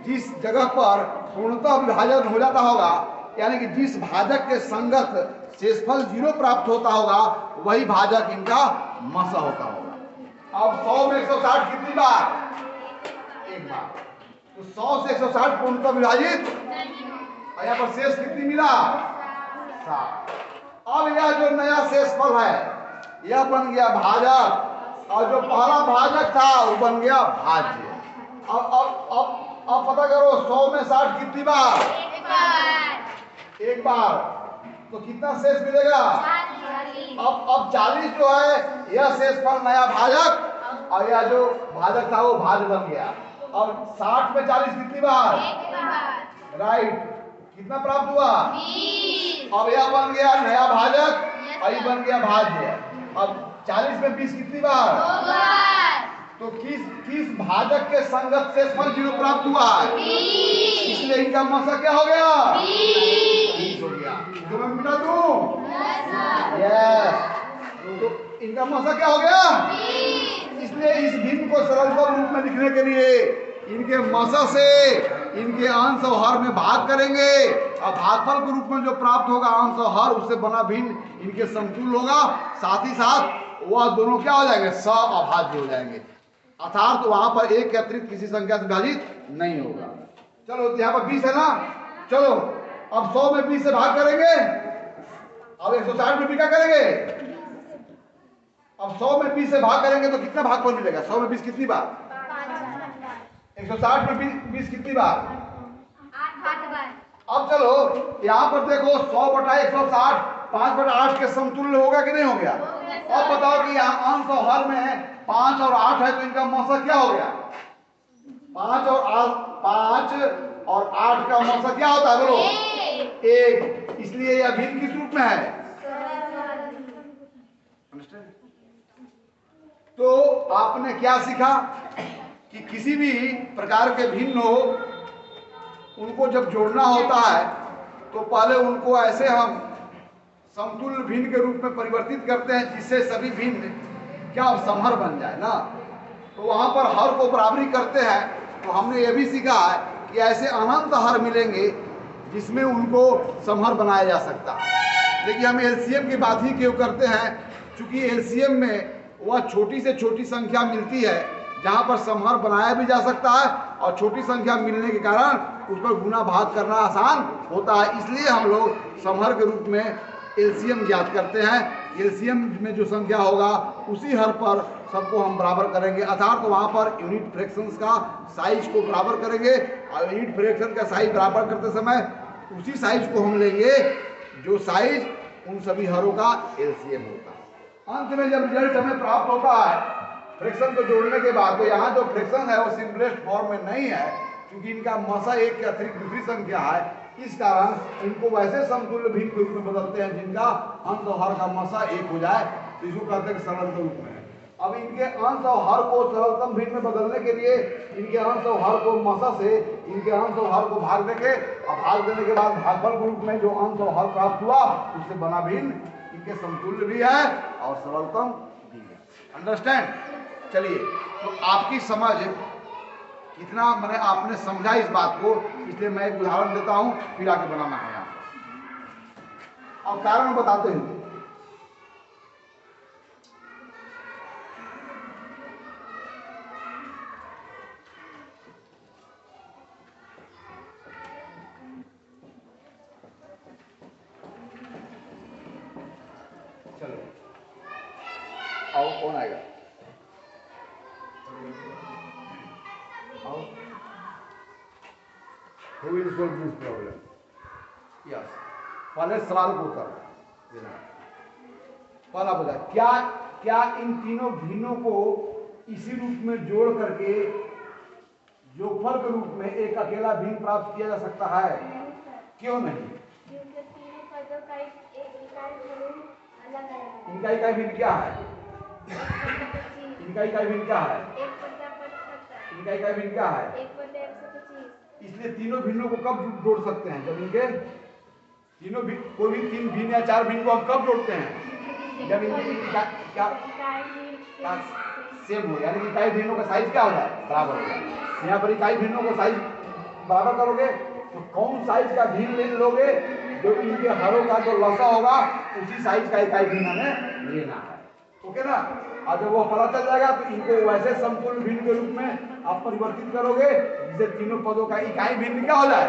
जिस जगह पर पूर्णतः विभाजन हो जाता होगा, यानी कि जिस भाजक के संगत शेषफल 0 प्राप्त होता होगा, वही भाजक इनका मसा होता होगा। अब 100 में 160 कितनी बार? एक बार। तो 100 से 160 पूर्णतः विभाजित और यहाँ पर शेष कितनी मिला? 7। अब यह जो नया शेषफल है यह बन गया भाजक और जो पहला भाजक था वो बन गया भाज्य। अब पता करो 100 में 60 कितनी बार? एक बार। तो कितना शेष मिलेगा? अब 40 जो है यह शेषफल नया भाजक और यह जो भाजक था वो भाज्य बन गया। अब 60 में 40 कितनी बार? राइट। कितना प्राप्त हुआ? 20। अब यह बन गया नया भाजक और ये बन गया भाज्य। अब 40 में 20 कितनी बार? 2 बार। तो किस भाजक के संगत शेषफल 0 प्राप्त हुआ? 20। इसलिए इनका मसा क्या हो गया? 20 हो गया। तो मैं मिटा दूं? यस। तो इनका मसा क्या हो गया? 20। इसलिए इस भिन्न को सरलतम रूप में लिखने के लिए इनके मसा से इनके अंश और हर में भाग करेंगे और भागफल के रूप में जो प्राप्त होगा अंश और हर, उससे बना भिन्न इनके समतुल्य होगा। साथ ही साथ वह दोनों क्या हो जाएंगे? अभाज्य हो जाएंगे। अर्थात वहां पर एक के अतिरिक्त किसी संख्या से विभाजित नहीं होगा। चलो यहाँ पर 20 है ना। चलो अब 100 में 20 से भाग करेंगे। अब 160 में भी क्या करेंगे? अब 100 में 20 से भाग करेंगे तो कितना भागफल मिलेगा? 100 में 20 कितनी बार? 160 में 20 कितनी बार? 8 बार। अब चलो यहाँ पर देखो 100 बटा 160 5/8 के समतुल्य होगा कि नहीं हो गया? अब बताओ कि यहाँ अंश और हर में 5 और 8 है तो इनका मसा क्या हो गया? 5 और 8 का मसा क्या होता है? बोलो 1। इसलिए यह भिन्न किस रूप में है? तो आपने क्या सीखा कि किसी भी प्रकार के भिन्न हो उनको जब जोड़ना होता है तो पहले उनको ऐसे हम समतुल्य भिन्न के रूप में परिवर्तित करते हैं जिससे सभी भिन्न क्या समहर बन जाए ना। तो वहां पर हर को बराबरी करते हैं। तो हमने ये भी सीखा है कि ऐसे अनंत हर मिलेंगे जिसमें उनको समहर बनाया जा सकता है। देखिए हम एलसीएम की बात ही क्यों करते हैं, क्योंकि एलसीएम में वह छोटी से छोटी संख्या मिलती है जहां पर समहर बनाया भी जा सकता है और छोटी संख्या मिलने के कारण उस पर गुना भाग करना आसान होता है। इसलिए हम लोग समहर के रूप में एलसीएम ज्ञात करते हैं। एलसीएम में जो संख्या होगा उसी हर पर सबको हम बराबर करेंगे, अर्थात तो वहाँ पर यूनिट फ्रैक्शंस का साइज को बराबर करेंगे और यूनिट फ्रैक्शन का साइज बराबर करते समय उसी साइज को हम लेंगे जो साइज उन सभी हरों का एलसीएम होता है। अंत में जब रिजल्ट हमें प्राप्त होता है फ्रैक्शन को जोड़ने के बाद, तो यहाँ जो फ्रैक्शन है वो सिंपलेस्ट फॉर्म में नहीं है, क्योंकि इनका मसा एक के अतिरिक्त दूसरी संख्या है। इस कारण इनको वैसे समतुल्य भिन्न के रूप में बदलते हैं जिनका अंश और हर का मसा एक हो जाए, तो इसको कहते हैं सरलतम रूप में। अब इनके अंश और हर को सरलतम भिन्न में बदलने के लिए इनके अंश और हर को मसा से इनके अंश और हर को भाग देंगे और भाग देने के बाद भागफल के रूप में जो अंश और हर प्राप्त हुआ उससे बना भिन्न इनके समतुल्य भी है और सरलतम भी है। अंडरस्टैंड? चलिए, तो आपकी समझ कितना मैंने आपने समझा इस बात को, इसलिए मैं एक उदाहरण देता हूं, फिर आगे बनाना है यहाँ। अब कारण बताते हैं। चलो आओ, कौन आएगा? Who will solve this problem? Yes. पहले सवाल को उत्तर देना। पहला बता, क्या क्या इन तीनों भिन्नों को इसी रूप में जोड़ करके जोगफल के रूप में एक अकेला भिन्न प्राप्त किया जा सकता है? क्यों नहीं? क्योंकि तीनों पदों का एक इकाई भिन्न अलग है। इनका इकाई भिन्न क्या है? इनका इकाई भिन्न क्या है? 1/75। इनका इकाई भिन्न क्या है? 1/125। इसलिए तीनों भिन्नों को कब जोड़ सकते हैं? जब इनके तीनों कोई भी तीन भिन्न या चार भिन्न को हम कब जोड़ते हैं? जब इनकी क्या सेम हो, यानी इकाई भिन्नों का साइज क्या हो जाए? बराबर हो जाए। यहाँ पर इकाई भिन्नों का साइज बराबर करोगे तो कौन साइज का भिन्न ले लोगे? जो इनके हरों का जो लसा होगा उसी साइज का इकाई भिन्न हमें लेना है। ओके ना? और जब वो पता चल जाएगा तो इनको वैसे समतुल्य भिन्न के रूप में आप परिवर्तित करोगे जिससे तीनों पदों का इकाई भिन्न क्या हो जाए?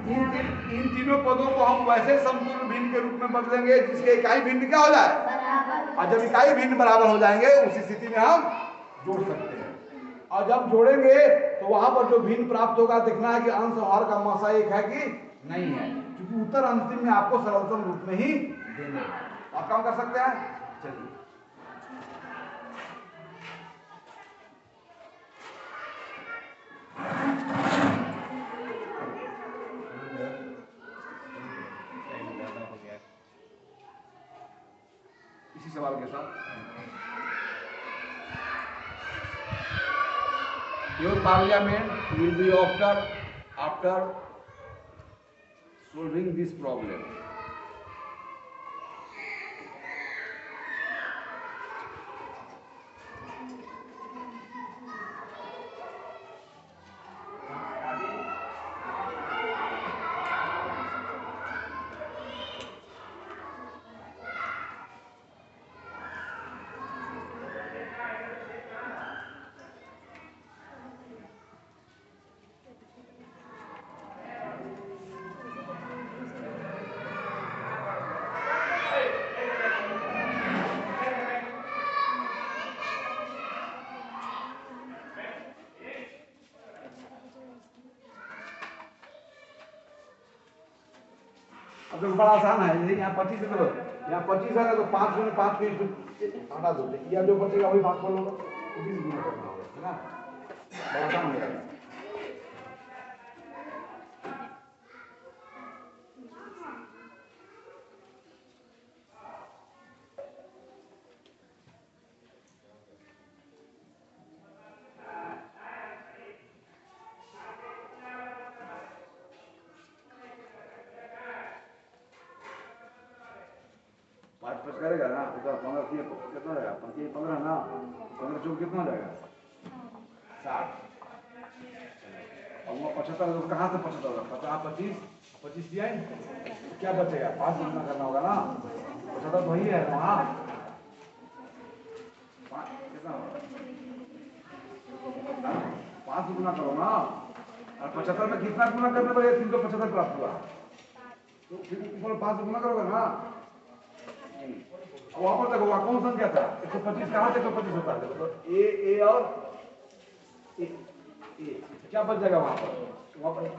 इन तीनों पदों को हम वैसे समतुल्य भिन्न के रूप में बदलेंगे जिसके इकाई भिन्न क्या हो जाए? और जब इकाई भिन्न बराबर हो जाएंगे उसी स्थिति में हम जोड़ सकते हैं। और जब जोड़ेंगे तो वहां पर जो भिन्न प्राप्त होगा देखना है कि अंश और हर का मसा एक है कि नहीं है, क्योंकि उत्तर अंतिम में आपको सरलतम रूप में ही देना है। आप काम कर सकते हैं। चलिए, इसी सवाल के साथ your parliament will be after solving this problem. अब तो बड़ा आसान है, जैसे यहाँ 25 है तो यहाँ 25 है ना, तो 5 गुने 5 को हटा दो, या जो बचेगा वही भाग खोल होगा, उसी से गुना करना होगा, है ना? बड़ा आसान हो जाएगा। पाँच करेगा ना तो 15 कितना जाएगा? 15 ना, 15 चौक कितना जाएगा? 60। और वो 75 कहाँ से 75 होगा? 50 25 25 दिया है, क्या बचेगा? 5 गुना करना होगा ना, 75 वही है वहाँ, 5 गुना करो ना, और 75 में कितना गुना करने पर 375 प्राप्त हुआ, तो फिर ऊपर 5 गुना करोगे ना। अब वहां पर देखो वहां कौन संख्या था? 125 कहाँ से 125 होता है? तो ए और ए क्या बच जाएगा वहां पर?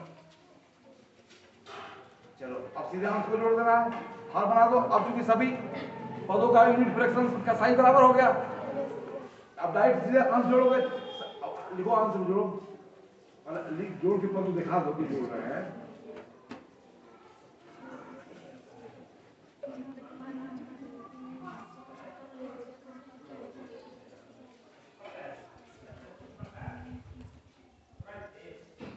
चलो अब सीधे अंश को जोड़ देना है, हर बना दो। अब चूंकि सभी पदों का यूनिट फ्रैक्शन का साइन बराबर हो गया, अब डायरेक्ट सीधे अंश जोड़ोगे, लिखो अंश जोड़ो, लिख जोड़ के पद दिखा दो कि जोड़ रहे हैं।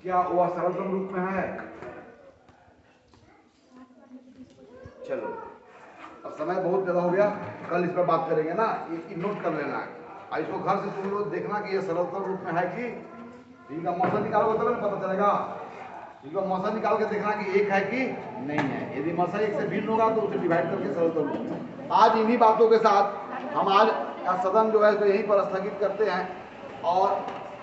क्या वह सरलतम रूप में है? चलो अब समय बहुत ज्यादा हो गया, कल इस पर बात करेंगे ना, ये नोट कर लेना है। इसको घर से तुम लोग देखना कि ये सरलतम रूप में है कि ठीक है। मौसम निकालोगे तब पता चलेगा। ठीक है, मौसम निकाल के देखना कि एक है कि नहीं है। यदि मौसम एक से भिन्न होगा तो उसे डिवाइड करके सरलतम रूप में। आज इन्हीं बातों के साथ हम आज का सदन जो है तो यहीं पर स्थगित करते हैं, और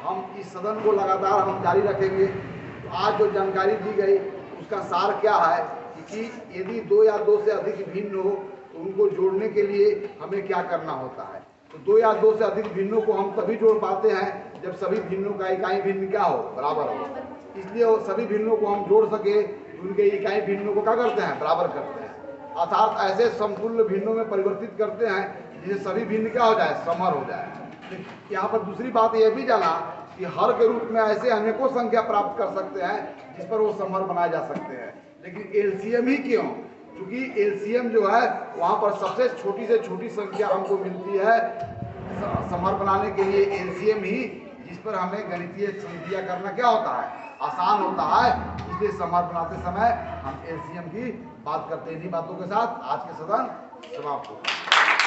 हम इस सदन को लगातार हम जारी रखेंगे। तो आज जो जानकारी दी गई उसका सार क्या है कि यदि 2 या 2 से अधिक भिन्न हो तो उनको जोड़ने के लिए हमें क्या करना होता है। तो 2 या 2 से अधिक भिन्नों को हम तभी जोड़ पाते हैं जब सभी भिन्नों का इकाई भिन्न क्या हो, बराबर हो। इसलिए वो सभी भिन्नों को हम जोड़ सके तो उनके इकाई भिन्नों को क्या करते हैं, बराबर करते हैं। अर्थात ऐसे समतुल्य भिन्नों में परिवर्तित करते हैं जिससे सभी भिन्न क्या हो जाए, समर हो जाए। यहाँ पर दूसरी बात यह भी जाना कि हर के रूप में ऐसे अनेकों संख्या प्राप्त कर सकते हैं जिस पर वो समर बनाए जा सकते हैं, लेकिन एलसीएम ही क्यों? क्योंकि एलसीएम जो है वहाँ पर सबसे छोटी से छोटी संख्या हमको मिलती है समर बनाने के लिए। एलसीएम ही जिस पर हमें गणितीय संख्या करना क्या होता है, आसान होता है। इसलिए समर बनाते समय हम एलसीएम की बात करते हैं। इन्हीं बातों के साथ आज के सदन समाप्त होता है।